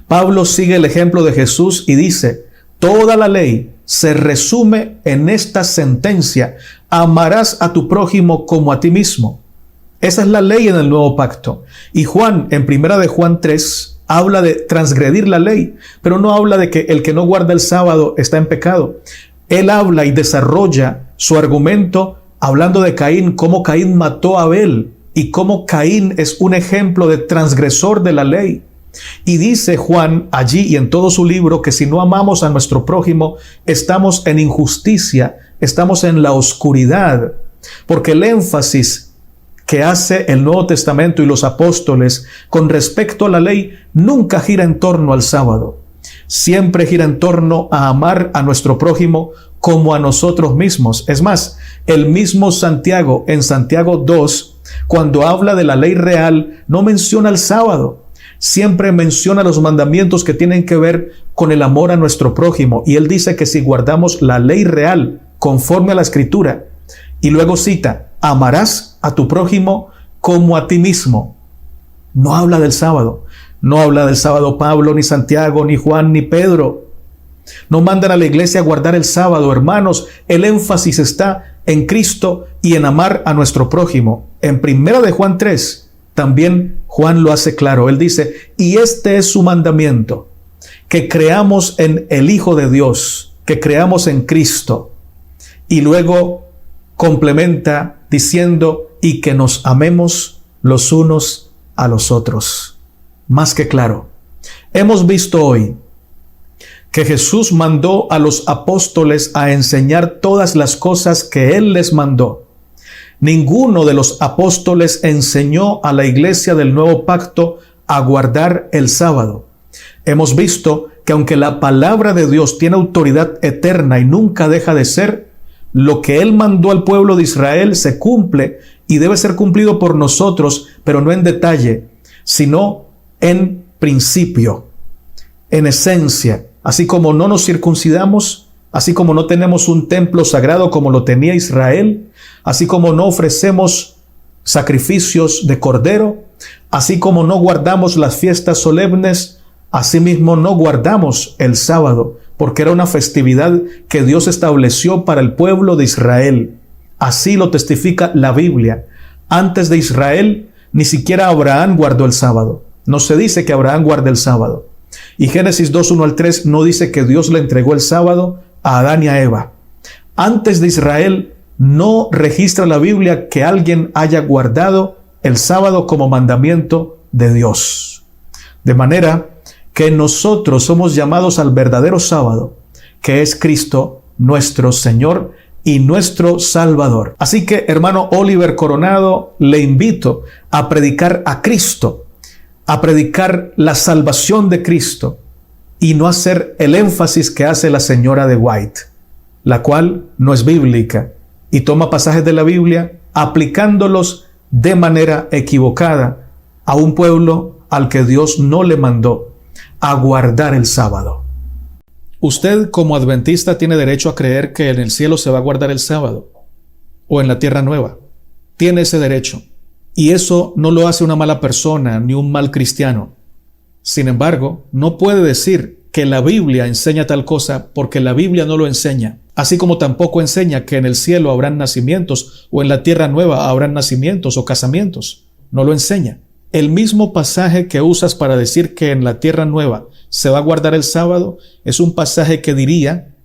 Pablo sigue el ejemplo de Jesús y dice, toda la ley se resume en esta sentencia: amarás a tu prójimo como a ti mismo. Esa es la ley en el nuevo pacto. Y Juan, en 1 de Juan 3, habla de transgredir la ley, pero no habla de que el que no guarda el sábado está en pecado. Él habla y desarrolla su argumento hablando de Caín, cómo Caín mató a Abel y cómo Caín es un ejemplo de transgresor de la ley. Y dice Juan allí y en todo su libro que si no amamos a nuestro prójimo, estamos en injusticia, estamos en la oscuridad, porque el énfasis que hace el Nuevo Testamento y los apóstoles con respecto a la ley nunca gira en torno al sábado. Siempre gira en torno a amar a nuestro prójimo como a nosotros mismos. Es más, el mismo Santiago, en Santiago 2, cuando habla de la ley real, no menciona el sábado. Siempre menciona los mandamientos que tienen que ver con el amor a nuestro prójimo. Y él dice que si guardamos la ley real conforme a la Escritura, y luego cita, amarás a tu prójimo como a ti mismo. No habla del sábado. No habla del sábado Pablo, ni Santiago, ni Juan, ni Pedro. No mandan a la iglesia a guardar el sábado, hermanos. El énfasis está en Cristo y en amar a nuestro prójimo. En 1 de Juan 3, también Juan lo hace claro. Él dice, y este es su mandamiento, que creamos en el Hijo de Dios, que creamos en Cristo. Y luego complementa diciendo, y que nos amemos los unos a los otros. Más que claro. Hemos visto hoy que Jesús mandó a los apóstoles a enseñar todas las cosas que Él les mandó. Ninguno de los apóstoles enseñó a la iglesia del nuevo pacto a guardar el sábado. Hemos visto que aunque la palabra de Dios tiene autoridad eterna y nunca deja de ser, lo que Él mandó al pueblo de Israel se cumple y debe ser cumplido por nosotros, pero no en detalle, sino en principio, en esencia, así como no nos circuncidamos, así como no tenemos un templo sagrado como lo tenía Israel, así como no ofrecemos sacrificios de cordero, así como no guardamos las fiestas solemnes, asimismo no guardamos el sábado, porque era una festividad que Dios estableció para el pueblo de Israel. Así lo testifica la Biblia. Antes de Israel, ni siquiera Abraham guardó el sábado. No se dice que Abraham guarde el sábado. Y Génesis 2, 1 al 3 no dice que Dios le entregó el sábado a Adán y a Eva. Antes de Israel, no registra la Biblia que alguien haya guardado el sábado como mandamiento de Dios. De manera que nosotros somos llamados al verdadero sábado, que es Cristo, nuestro Señor y nuestro Salvador. Así que, hermano Oliver Coronado, le invito a predicar a Cristo, a predicar la salvación de Cristo y no hacer el énfasis que hace la señora de White, la cual no es bíblica y toma pasajes de la Biblia aplicándolos de manera equivocada a un pueblo al que Dios no le mandó a guardar el sábado. Usted como adventista tiene derecho a creer que en el cielo se va a guardar el sábado o en la tierra nueva. Tiene ese derecho. Y eso no lo hace una mala persona ni un mal cristiano. Sin embargo, no puede decir que la Biblia enseña tal cosa porque la Biblia no lo enseña. Así como tampoco enseña que en el cielo habrán nacimientos o en la tierra nueva habrán nacimientos o casamientos. No lo enseña. El mismo pasaje que usas para decir que en la tierra nueva se va a guardar el sábado es un pasaje que diría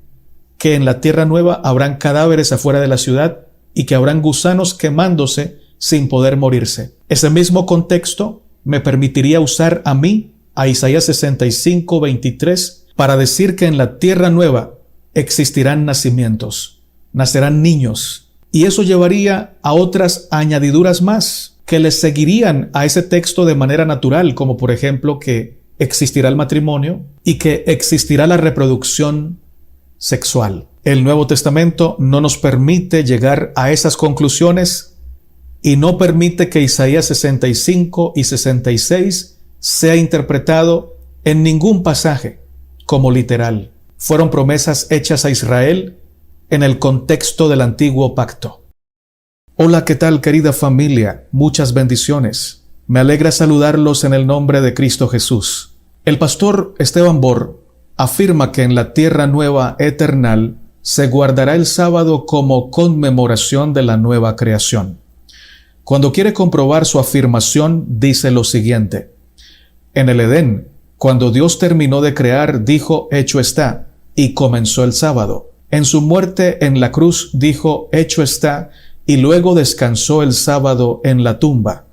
que en la tierra nueva habrán cadáveres afuera de la ciudad y que habrán gusanos quemándose sin poder morirse. Ese mismo contexto me permitiría usar a mí, a Isaías 65, 23, para decir que en la tierra nueva existirán nacimientos, nacerán niños, y eso llevaría a otras añadiduras más que le seguirían a ese texto de manera natural, como por ejemplo que existirá el matrimonio y que existirá la reproducción sexual. El Nuevo Testamento no nos permite llegar a esas conclusiones y no permite que Isaías 65 y 66 sea interpretado en ningún pasaje como literal. Fueron promesas hechas a Israel en el contexto del antiguo pacto. Hola, ¿qué tal, querida familia? Muchas bendiciones. Me alegra saludarlos en el nombre de Cristo Jesús. El pastor Esteban Borr afirma que en la tierra nueva eternal se guardará el sábado como conmemoración de la nueva creación. Cuando quiere comprobar su afirmación, dice lo siguiente: en el Edén, cuando Dios terminó de crear, dijo, hecho está, y comenzó el sábado. En su muerte en la cruz dijo, hecho está, y luego descansó el sábado en la tumba.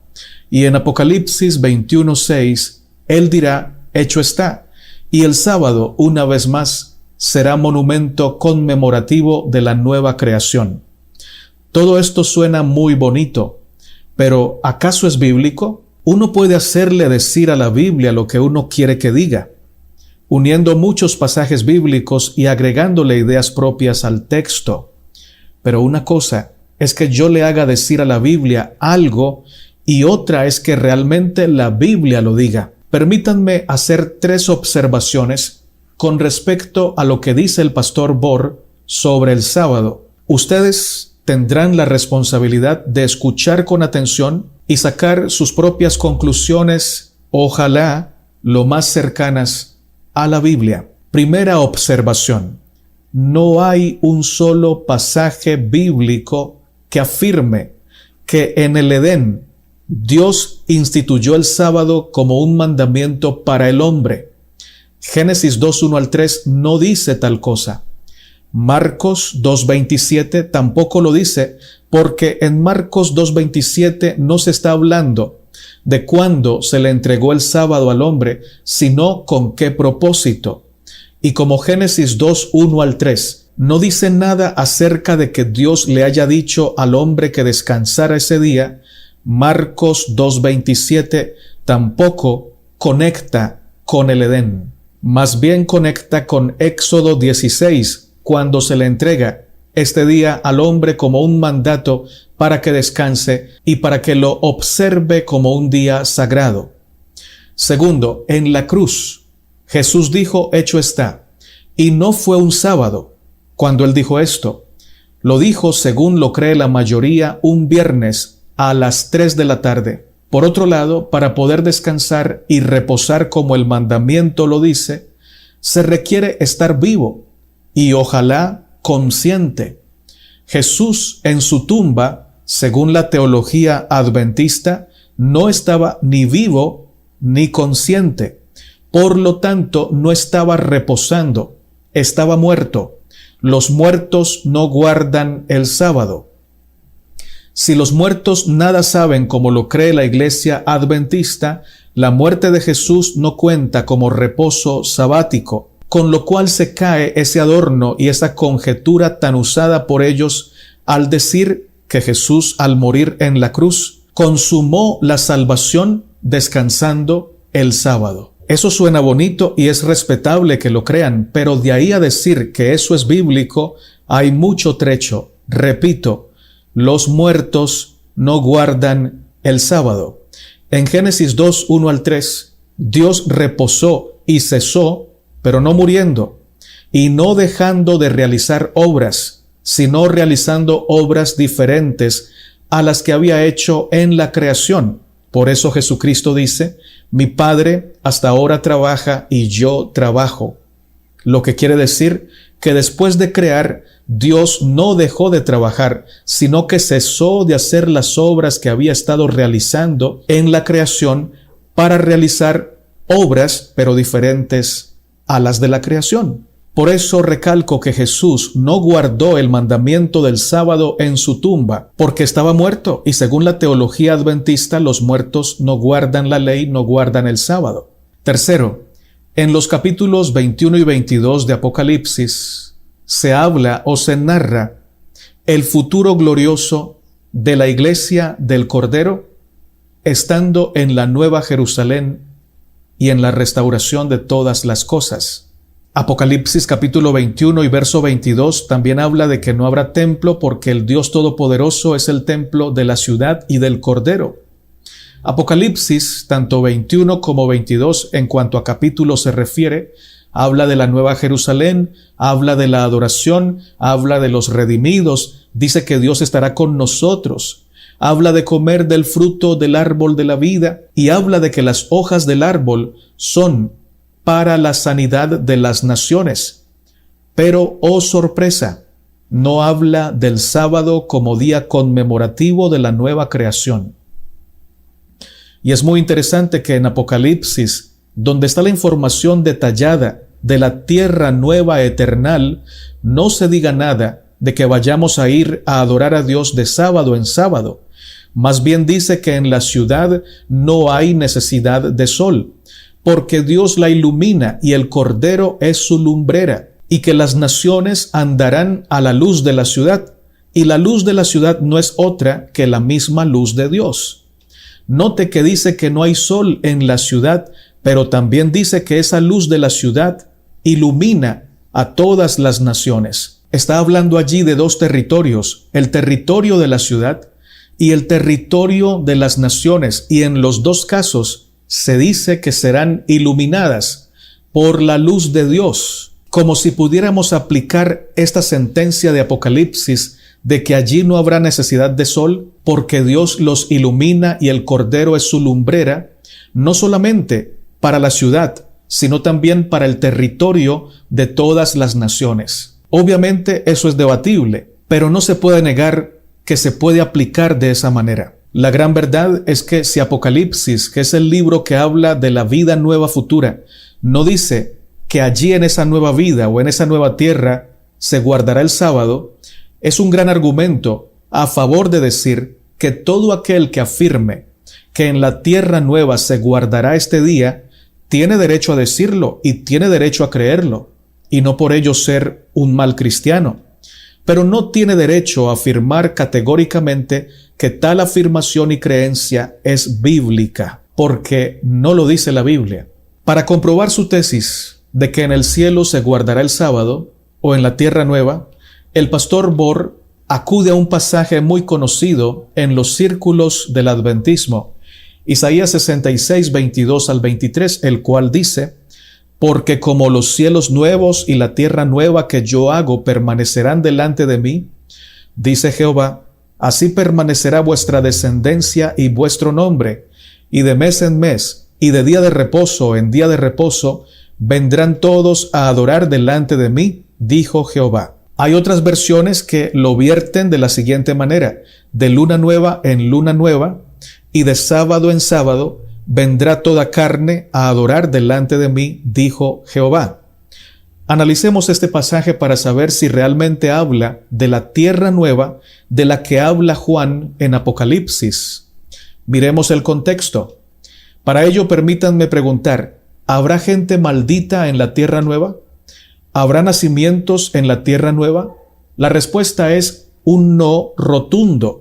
Y en Apocalipsis 21:6, Él dirá, hecho está, y el sábado, una vez más, será monumento conmemorativo de la nueva creación. Todo esto suena muy bonito, pero ¿acaso es bíblico? Uno puede hacerle decir a la Biblia lo que uno quiere que diga, uniendo muchos pasajes bíblicos y agregándole ideas propias al texto. Pero una cosa es que yo le haga decir a la Biblia algo y otra es que realmente la Biblia lo diga. Permítanme hacer 3 observaciones con respecto a lo que dice el pastor Borr sobre el sábado. Ustedes tendrán la responsabilidad de escuchar con atención y sacar sus propias conclusiones, ojalá lo más cercanas a la Biblia. Primera observación: no hay un solo pasaje bíblico que afirme que en el Edén Dios instituyó el sábado como un mandamiento para el hombre. Génesis 2, 1 al 3 no dice tal cosa. Marcos 2:27 tampoco lo dice, porque en Marcos 2:27 no se está hablando de cuándo se le entregó el sábado al hombre, sino con qué propósito. Y como Génesis 2, 1 al 3 no dice nada acerca de que Dios le haya dicho al hombre que descansara ese día, Marcos 2:27 tampoco conecta con el Edén. Más bien conecta con Éxodo 16, cuando se le entrega este día al hombre como un mandato para que descanse y para que lo observe como un día sagrado. Segundo, en la cruz, Jesús dijo, hecho está. Y no fue un sábado cuando él dijo esto. Lo dijo, según lo cree la mayoría, un viernes a las 3 de la tarde. Por otro lado, para poder descansar y reposar como el mandamiento lo dice, se requiere estar vivo y ojalá consciente. Jesús en su tumba, según la teología adventista, no estaba ni vivo ni consciente. Por lo tanto, no estaba reposando, estaba muerto. Los muertos no guardan el sábado. Si los muertos nada saben como lo cree la iglesia adventista, la muerte de Jesús no cuenta como reposo sabático, con lo cual se cae ese adorno y esa conjetura tan usada por ellos al decir que Jesús, al morir en la cruz, consumó la salvación descansando el sábado. Eso suena bonito y es respetable que lo crean, pero de ahí a decir que eso es bíblico, hay mucho trecho. Repito, los muertos no guardan el sábado. En Génesis 2, 1 al 3, Dios reposó y cesó, pero no muriendo, y no dejando de realizar obras, sino realizando obras diferentes a las que había hecho en la creación. Por eso Jesucristo dice, mi Padre hasta ahora trabaja y yo trabajo. Lo que quiere decir que después de crear, Dios no dejó de trabajar, sino que cesó de hacer las obras que había estado realizando en la creación para realizar obras, pero diferentes a las de la creación. Por eso recalco que Jesús no guardó el mandamiento del sábado en su tumba, porque estaba muerto, y según la teología adventista, los muertos no guardan la ley, no guardan el sábado. Tercero, en los capítulos 21 y 22 de Apocalipsis, se habla o se narra el futuro glorioso de la iglesia del Cordero, estando en la Nueva Jerusalén y en la restauración de todas las cosas. Apocalipsis capítulo 21 y verso 22 también habla de que no habrá templo porque el Dios Todopoderoso es el templo de la ciudad y del Cordero. Apocalipsis, tanto 21 como 22, en cuanto a capítulo se refiere, habla de la Nueva Jerusalén, habla de la adoración, habla de los redimidos, dice que Dios estará con nosotros, habla de comer del fruto del árbol de la vida y habla de que las hojas del árbol son para la sanidad de las naciones. Pero, oh sorpresa, no habla del sábado como día conmemorativo de la nueva creación. Y es muy interesante que en Apocalipsis, donde está la información detallada de la tierra nueva eternal, no se diga nada de que vayamos a ir a adorar a Dios de sábado en sábado. Más bien dice que en la ciudad no hay necesidad de sol, porque Dios la ilumina y el Cordero es su lumbrera, y que las naciones andarán a la luz de la ciudad, y la luz de la ciudad no es otra que la misma luz de Dios. Note que dice que no hay sol en la ciudad, pero también dice que esa luz de la ciudad ilumina a todas las naciones. Está hablando allí de dos territorios, el territorio de la ciudad y el territorio de las naciones, y en los dos casos se dice que serán iluminadas por la luz de Dios, como si pudiéramos aplicar esta sentencia de Apocalipsis de que allí no habrá necesidad de sol porque Dios los ilumina y el Cordero es su lumbrera, no solamente para la ciudad, sino también para el territorio de todas las naciones. Obviamente eso es debatible, pero no se puede negar que se puede aplicar de esa manera. La gran verdad es que si Apocalipsis, que es el libro que habla de la vida nueva futura, no dice que allí en esa nueva vida o en esa nueva tierra se guardará el sábado, es un gran argumento a favor de decir que todo aquel que afirme que en la tierra nueva se guardará este día, tiene derecho a decirlo y tiene derecho a creerlo, y no por ello ser un mal cristiano. Pero no tiene derecho a afirmar categóricamente que tal afirmación y creencia es bíblica, porque no lo dice la Biblia. Para comprobar su tesis de que en el cielo se guardará el sábado, o en la tierra nueva, el pastor Bohr acude a un pasaje muy conocido en los círculos del adventismo, Isaías 66, 22 al 23, el cual dice: porque como los cielos nuevos y la tierra nueva que yo hago permanecerán delante de mí, dice Jehová, así permanecerá vuestra descendencia y vuestro nombre, y de mes en mes, y de día de reposo en día de reposo, vendrán todos a adorar delante de mí, dijo Jehová. Hay otras versiones que lo vierten de la siguiente manera: de luna nueva en luna nueva, y de sábado en sábado, vendrá toda carne a adorar delante de mí, dijo Jehová. Analicemos este pasaje para saber si realmente habla de la tierra nueva de la que habla Juan en Apocalipsis. Miremos el contexto. Para ello, permítanme preguntar: ¿habrá gente maldita en la tierra nueva? ¿Habrá nacimientos en la tierra nueva? La respuesta es un no rotundo.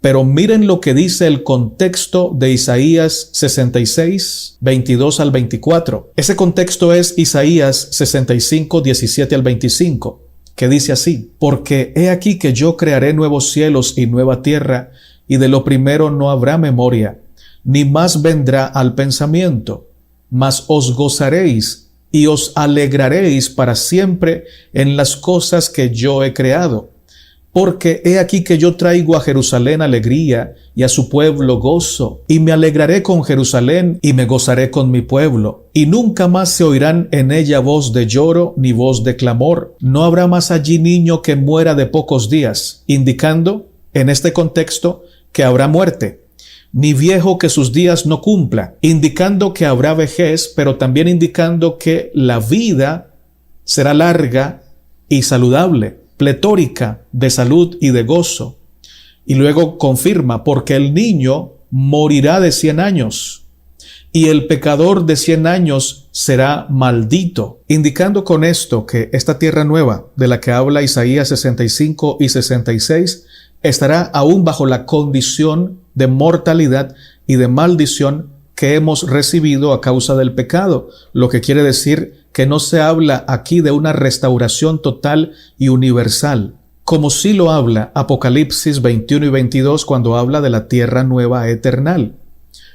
Pero miren lo que dice el contexto de Isaías 66, 22 al 24. Ese contexto es Isaías 65, 17 al 25, que dice así: porque he aquí que yo crearé nuevos cielos y nueva tierra, y de lo primero no habrá memoria, ni más vendrá al pensamiento, mas os gozaréis y os alegraréis para siempre en las cosas que yo he creado. Porque he aquí que yo traigo a Jerusalén alegría y a su pueblo gozo, y me alegraré con Jerusalén y me gozaré con mi pueblo. Y nunca más se oirán en ella voz de lloro ni voz de clamor. No habrá más allí niño que muera de pocos días, indicando en este contexto que habrá muerte, ni viejo que sus días no cumpla, indicando que habrá vejez, pero también indicando que la vida será larga y saludable, pletórica de salud y de gozo. Y luego confirma: porque el niño morirá de 100 años y el pecador de 100 años será maldito, indicando con esto que esta tierra nueva de la que habla Isaías 65 y 66 estará aún bajo la condición de mortalidad y de maldición que hemos recibido a causa del pecado, lo que quiere decir que no se habla aquí de una restauración total y universal, como sí lo habla Apocalipsis 21 y 22 cuando habla de la tierra nueva eternal.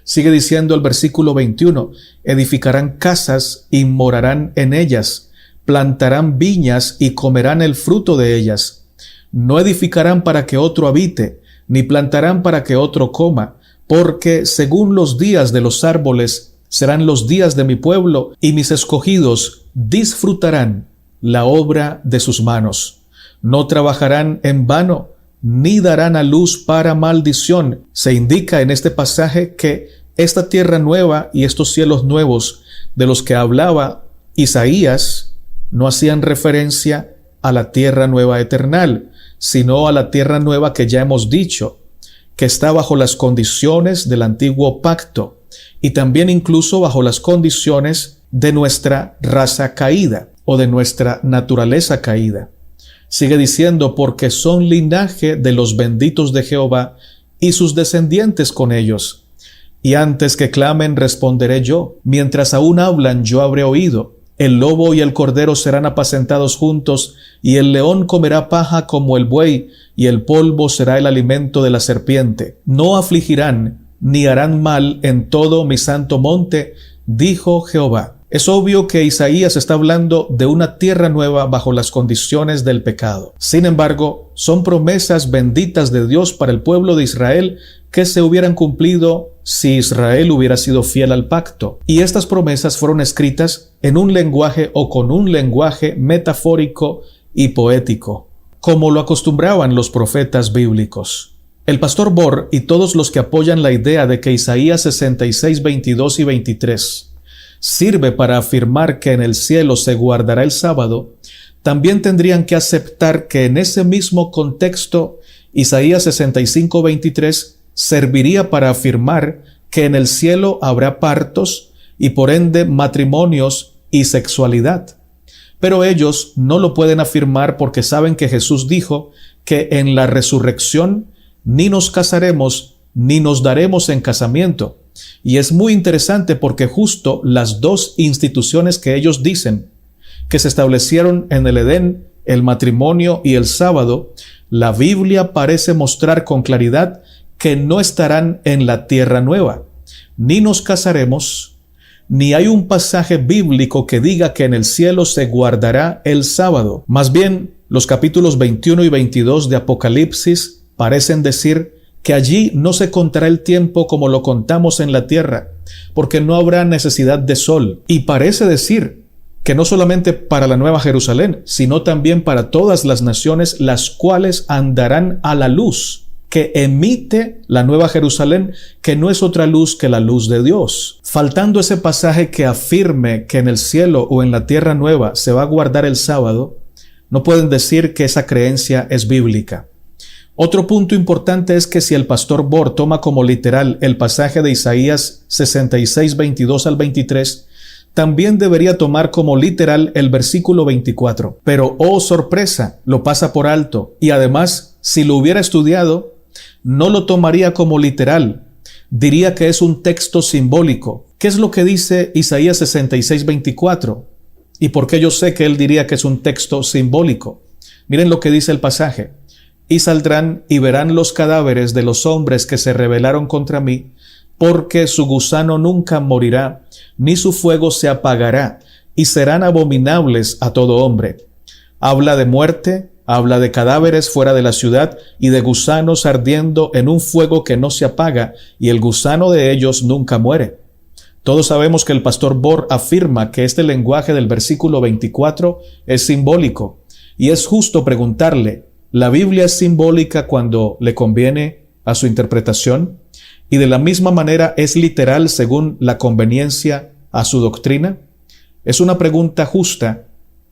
Sigue diciendo el versículo 21, edificarán casas y morarán en ellas, plantarán viñas y comerán el fruto de ellas. No edificarán para que otro habite, ni plantarán para que otro coma, porque según los días de los árboles serán los días de mi pueblo, y mis escogidos disfrutarán la obra de sus manos. No trabajarán en vano, ni darán a luz para maldición. Se indica en este pasaje que esta tierra nueva y estos cielos nuevos de los que hablaba Isaías no hacían referencia a la tierra nueva eternal, sino a la tierra nueva que ya hemos dicho, que está bajo las condiciones del antiguo pacto y también incluso bajo las condiciones de nuestra raza caída o de nuestra naturaleza caída. Sigue diciendo: porque son linaje de los benditos de Jehová y sus descendientes con ellos. Y antes que clamen responderé yo, mientras aún hablan yo habré oído. El lobo y el cordero serán apacentados juntos, y el león comerá paja como el buey, y el polvo será el alimento de la serpiente. No afligirán ni harán mal en todo mi santo monte, dijo Jehová. Es obvio que Isaías está hablando de una tierra nueva bajo las condiciones del pecado. Sin embargo, son promesas benditas de Dios para el pueblo de Israel que se hubieran cumplido si Israel hubiera sido fiel al pacto. Y estas promesas fueron escritas en un lenguaje o con un lenguaje metafórico y poético, como lo acostumbraban los profetas bíblicos. El pastor Borr y todos los que apoyan la idea de que Isaías 66, 22 y 23 sirve para afirmar que en el cielo se guardará el sábado, también tendrían que aceptar que en ese mismo contexto Isaías 65, 23 serviría para afirmar que en el cielo habrá partos y por ende matrimonios y sexualidad. Pero ellos no lo pueden afirmar porque saben que Jesús dijo que en la resurrección ni nos casaremos ni nos daremos en casamiento. Y es muy interesante porque justo las dos instituciones que ellos dicen que se establecieron en el Edén, el matrimonio y el sábado, la Biblia parece mostrar con claridad que no estarán en la tierra nueva. ni nos casaremos, ni hay un pasaje bíblico que diga que en el cielo se guardará el sábado. Más bien, los capítulos 21 y 22 de Apocalipsis parecen decir que allí no se contará el tiempo como lo contamos en la tierra, porque no habrá necesidad de sol. Y parece decir que no solamente para la Nueva Jerusalén, sino también para todas las naciones, las cuales andarán a la luz que emite la Nueva Jerusalén, que no es otra luz que la luz de Dios. Faltando ese pasaje que afirme que en el cielo o en la tierra nueva se va a guardar el sábado, no pueden decir que esa creencia es bíblica. Otro punto importante es que si el pastor Bohr toma como literal el pasaje de Isaías 66, 22 al 23, también debería tomar como literal el versículo 24. Pero, oh sorpresa, lo pasa por alto, y además, si lo hubiera estudiado, no lo tomaría como literal. Diría que es un texto simbólico. ¿Qué es lo que dice Isaías 66, 24? ¿Y por qué yo sé que él diría que es un texto simbólico? Miren lo que dice el pasaje. Y saldrán y verán los cadáveres de los hombres que se rebelaron contra mí, porque su gusano nunca morirá, ni su fuego se apagará, y serán abominables a todo hombre. Habla de muerte, habla de cadáveres fuera de la ciudad, y de gusanos ardiendo en un fuego que no se apaga, y el gusano de ellos nunca muere. Todos sabemos que el pastor Bohr afirma que este lenguaje del versículo 24 es simbólico, y es justo preguntarle, ¿la Biblia es simbólica cuando le conviene a su interpretación? ¿Y de la misma manera es literal según la conveniencia a su doctrina? Es una pregunta justa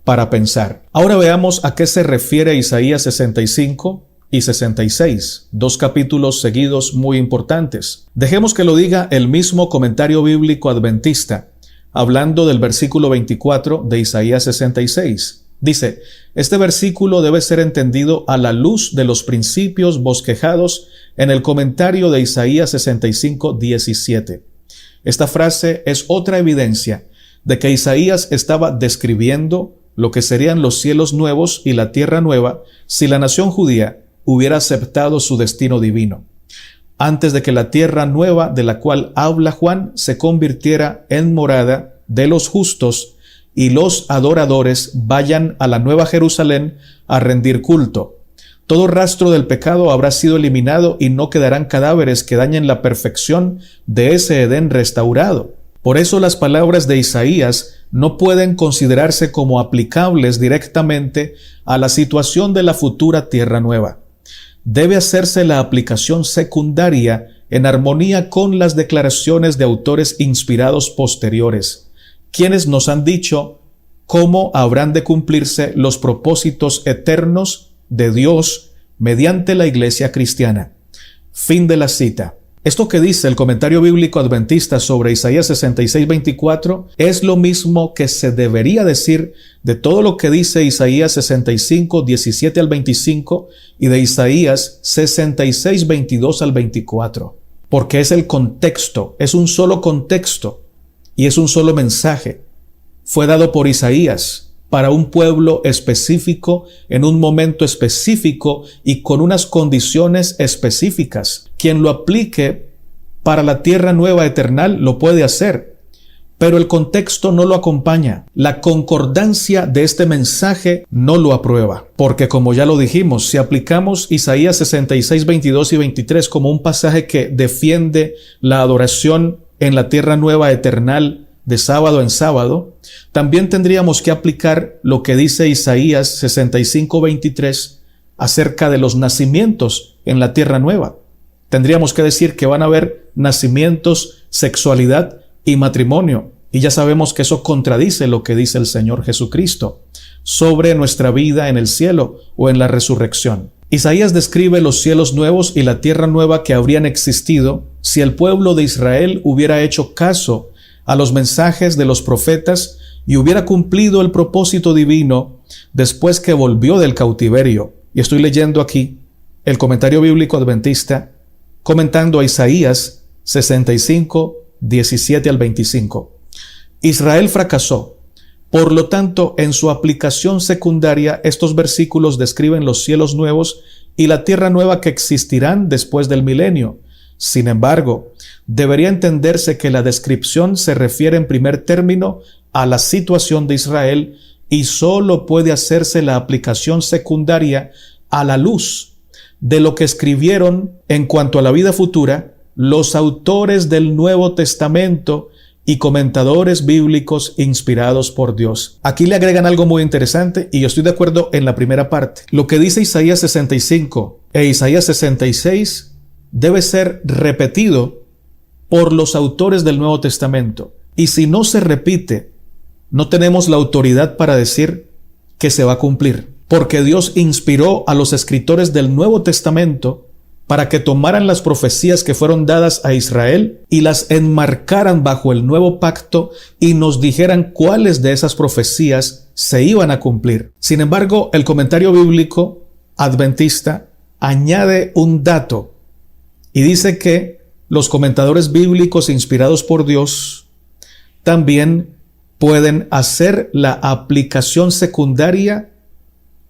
para pensar. Ahora veamos a qué se refiere Isaías 65 y 66, dos capítulos seguidos muy importantes. Dejemos que lo diga el mismo comentario bíblico adventista, hablando del versículo 24 de Isaías 66. Dice, este versículo debe ser entendido a la luz de los principios bosquejados en el comentario de Isaías 65, 17. Esta frase es otra evidencia de que Isaías estaba describiendo lo que serían los cielos nuevos y la tierra nueva si la nación judía hubiera aceptado su destino divino, antes de que la tierra nueva de la cual habla Juan se convirtiera en morada de los justos y los adoradores vayan a la Nueva Jerusalén a rendir culto. Todo rastro del pecado habrá sido eliminado y no quedarán cadáveres que dañen la perfección de ese Edén restaurado. Por eso las palabras de Isaías no pueden considerarse como aplicables directamente a la situación de la futura tierra nueva. Debe hacerse la aplicación secundaria en armonía con las declaraciones de autores inspirados posteriores, quienes nos han dicho cómo habrán de cumplirse los propósitos eternos de Dios mediante la iglesia cristiana. Fin de la cita. Esto que dice el comentario bíblico adventista sobre Isaías 66, 24 es lo mismo que se debería decir de todo lo que dice Isaías 65, 17 al 25 y de Isaías 66, 22 al 24. Porque es el contexto, es un solo contexto y es un solo mensaje. Fue dado por Isaías para un pueblo específico, en un momento específico y con unas condiciones específicas. Quien lo aplique para la tierra nueva eternal lo puede hacer, pero el contexto no lo acompaña. La concordancia de este mensaje no lo aprueba, porque como ya lo dijimos, si aplicamos Isaías 66, 22 y 23 como un pasaje que defiende la adoración en la tierra nueva eternal de sábado en sábado, también tendríamos que aplicar lo que dice Isaías 65, 23 acerca de los nacimientos en la tierra nueva. Tendríamos que decir que van a haber nacimientos, sexualidad y matrimonio. Y ya sabemos que eso contradice lo que dice el Señor Jesucristo sobre nuestra vida en el cielo o en la resurrección. Isaías describe los cielos nuevos y la tierra nueva que habrían existido si el pueblo de Israel hubiera hecho caso a los mensajes de los profetas y hubiera cumplido el propósito divino después que volvió del cautiverio. Y estoy leyendo aquí el comentario bíblico adventista comentando a Isaías 65, 17 al 25. Israel fracasó. Por lo tanto, en su aplicación secundaria, estos versículos describen los cielos nuevos y la tierra nueva que existirán después del milenio, Sin embargo, debería entenderse que la descripción se refiere en primer término a la situación de Israel y solo puede hacerse la aplicación secundaria a la luz de lo que escribieron en cuanto a la vida futura los autores del Nuevo Testamento y comentadores bíblicos inspirados por Dios. Aquí le agregan algo muy interesante y yo estoy de acuerdo en la primera parte. Lo que dice Isaías 65 e Isaías 66 debe ser repetido por los autores del Nuevo Testamento. Y si no se repite, no tenemos la autoridad para decir que se va a cumplir. Porque Dios inspiró a los escritores del Nuevo Testamento para que tomaran las profecías que fueron dadas a Israel y las enmarcaran bajo el nuevo pacto y nos dijeran cuáles de esas profecías se iban a cumplir. Sin embargo, el comentario bíblico adventista añade un dato y dice que los comentadores bíblicos inspirados por Dios también pueden hacer la aplicación secundaria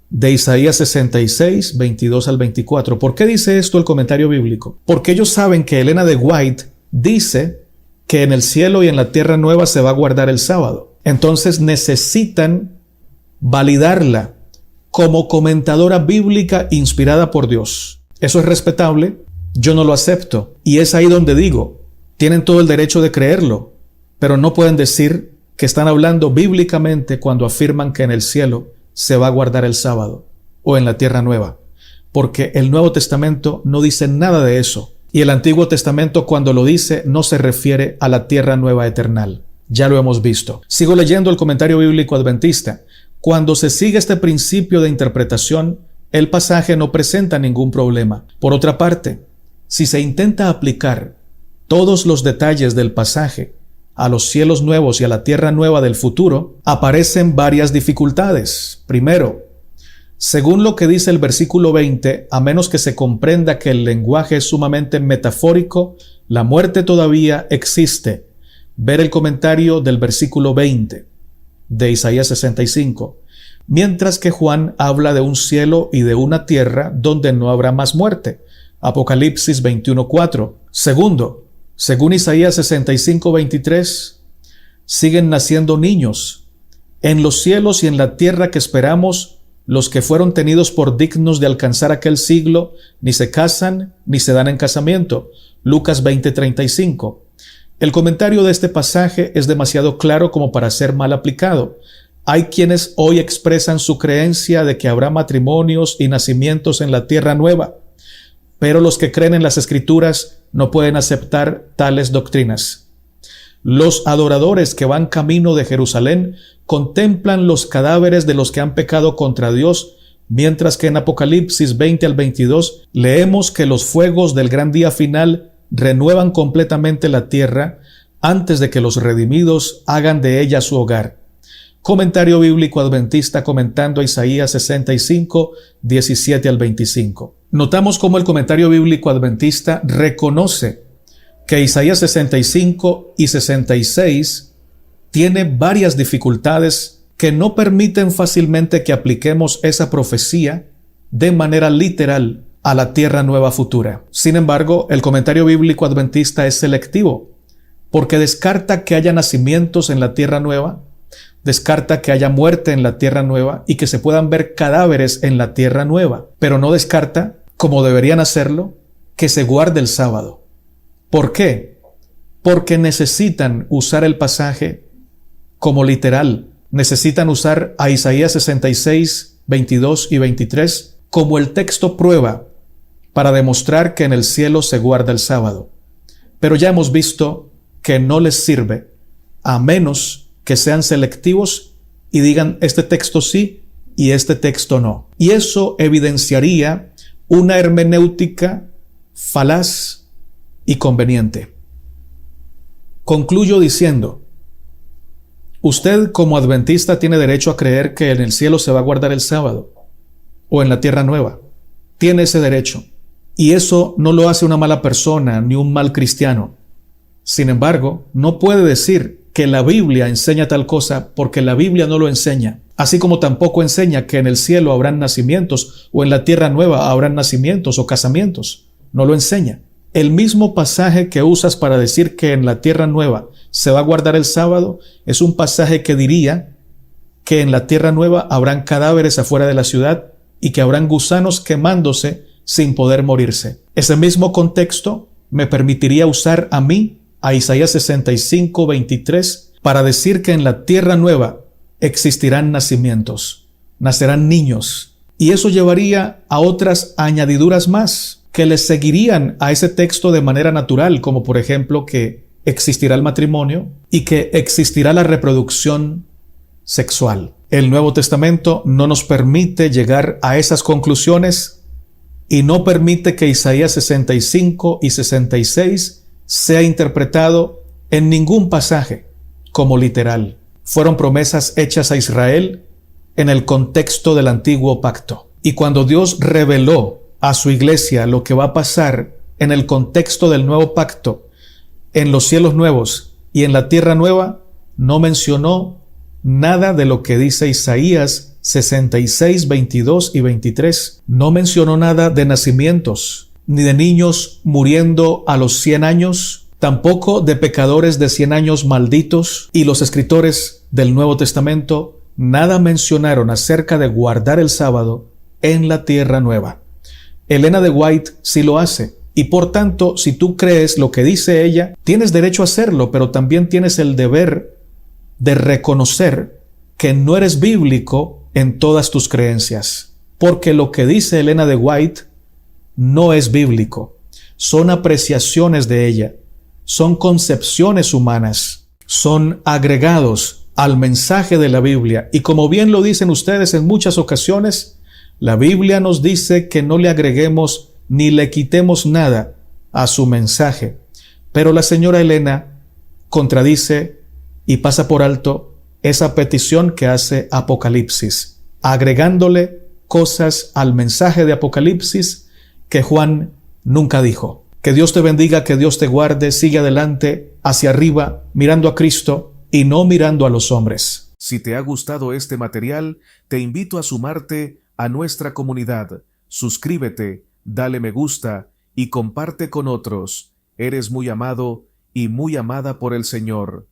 de Isaías 66, 22 al 24. ¿Por qué dice esto el comentario bíblico? Porque ellos saben que Elena de White dice que en el cielo y en la tierra nueva se va a guardar el sábado. Entonces necesitan validarla como comentadora bíblica inspirada por Dios. Eso es respetable, yo no lo acepto. Y es ahí donde digo, tienen todo el derecho de creerlo, pero no pueden decir que están hablando bíblicamente cuando afirman que en el cielo se va a guardar el sábado o en la tierra nueva, porque el Nuevo Testamento no dice nada de eso y el Antiguo Testamento cuando lo dice no se refiere a la tierra nueva eternal. Ya lo hemos visto. Sigo leyendo el comentario bíblico adventista. Cuando se sigue este principio de interpretación, el pasaje no presenta ningún problema. Por otra parte, si se intenta aplicar todos los detalles del pasaje a los cielos nuevos y a la tierra nueva del futuro, aparecen varias dificultades. Primero, según lo que dice el versículo 20, a menos que se comprenda que el lenguaje es sumamente metafórico, la muerte todavía existe. Ver el comentario del versículo 20 de Isaías 65. Mientras que Juan habla de un cielo y de una tierra donde no habrá más muerte. Apocalipsis 21:4. Segundo, según Isaías 65:23, siguen naciendo niños. En los cielos y en la tierra que esperamos, los que fueron tenidos por dignos de alcanzar aquel siglo, ni se casan ni se dan en casamiento. Lucas 20:35. El comentario de este pasaje es demasiado claro como para ser mal aplicado. Hay quienes hoy expresan su creencia de que habrá matrimonios y nacimientos en la tierra nueva, pero los que creen en las Escrituras no pueden aceptar tales doctrinas. Los adoradores que van camino de Jerusalén contemplan los cadáveres de los que han pecado contra Dios, mientras que en Apocalipsis 20 al 22 leemos que los fuegos del gran día final renuevan completamente la tierra antes de que los redimidos hagan de ella su hogar. Comentario bíblico adventista comentando a Isaías 65, 17 al 25. Notamos cómo el comentario bíblico adventista reconoce que Isaías 65 y 66 tiene varias dificultades que no permiten fácilmente que apliquemos esa profecía de manera literal a la tierra nueva futura. Sin embargo, el comentario bíblico adventista es selectivo, porque descarta que haya nacimientos en la tierra nueva, descarta que haya muerte en la tierra nueva y que se puedan ver cadáveres en la tierra nueva, pero no descarta, como deberían hacerlo, que se guarde el sábado. ¿Por qué? Porque necesitan usar el pasaje como literal. Necesitan usar a Isaías 66, 22 y 23 como el texto prueba para demostrar que en el cielo se guarda el sábado. Pero ya hemos visto que no les sirve, a menos que sean selectivos y digan este texto sí y este texto no. Y eso evidenciaría una hermenéutica falaz y conveniente. Concluyo diciendo, usted como adventista tiene derecho a creer que en el cielo se va a guardar el sábado o en la tierra nueva. Tiene ese derecho. Y eso no lo hace una mala persona ni un mal cristiano. Sin embargo, no puede decir que la Biblia enseña tal cosa porque la Biblia no lo enseña. Así como tampoco enseña que en el cielo habrán nacimientos o en la tierra nueva habrán nacimientos o casamientos. No lo enseña. El mismo pasaje que usas para decir que en la tierra nueva se va a guardar el sábado es un pasaje que diría que en la tierra nueva habrán cadáveres afuera de la ciudad y que habrán gusanos quemándose sin poder morirse. Ese mismo contexto me permitiría usar a mí, a Isaías 65, 23, para decir que en la tierra nueva existirán nacimientos, nacerán niños. Y eso llevaría a otras añadiduras más que le seguirían a ese texto de manera natural, como por ejemplo que existirá el matrimonio y que existirá la reproducción sexual. El Nuevo Testamento no nos permite llegar a esas conclusiones y no permite que Isaías 65 y 66 sea interpretado en ningún pasaje como literal. Fueron promesas hechas a Israel en el contexto del antiguo pacto. Y cuando Dios reveló a su iglesia lo que va a pasar en el contexto del nuevo pacto, en los cielos nuevos y en la tierra nueva, no mencionó nada de lo que dice Isaías 66, 22 y 23. No mencionó nada de nacimientos, ni de niños muriendo a los 100 años, tampoco de pecadores de 100 años malditos, y los escritores del Nuevo Testamento nada mencionaron acerca de guardar el sábado en la tierra nueva. Elena de White sí lo hace, y por tanto, si tú crees lo que dice ella, tienes derecho a hacerlo, pero también tienes el deber de reconocer que no eres bíblico en todas tus creencias, porque lo que dice Elena de White no es bíblico. Son apreciaciones de ella, son concepciones humanas, son agregados al mensaje de la Biblia, y como bien lo dicen ustedes en muchas ocasiones, la Biblia nos dice que no le agreguemos ni le quitemos nada a su mensaje. Pero la señora Elena contradice y pasa por alto esa petición que hace Apocalipsis, agregándole cosas al mensaje de Apocalipsis que Juan nunca dijo. Que Dios te bendiga, que Dios te guarde, sigue adelante, hacia arriba, mirando a Cristo y no mirando a los hombres. Si te ha gustado este material, te invito a sumarte a nuestra comunidad. Suscríbete, dale me gusta y comparte con otros. Eres muy amado y muy amada por el Señor.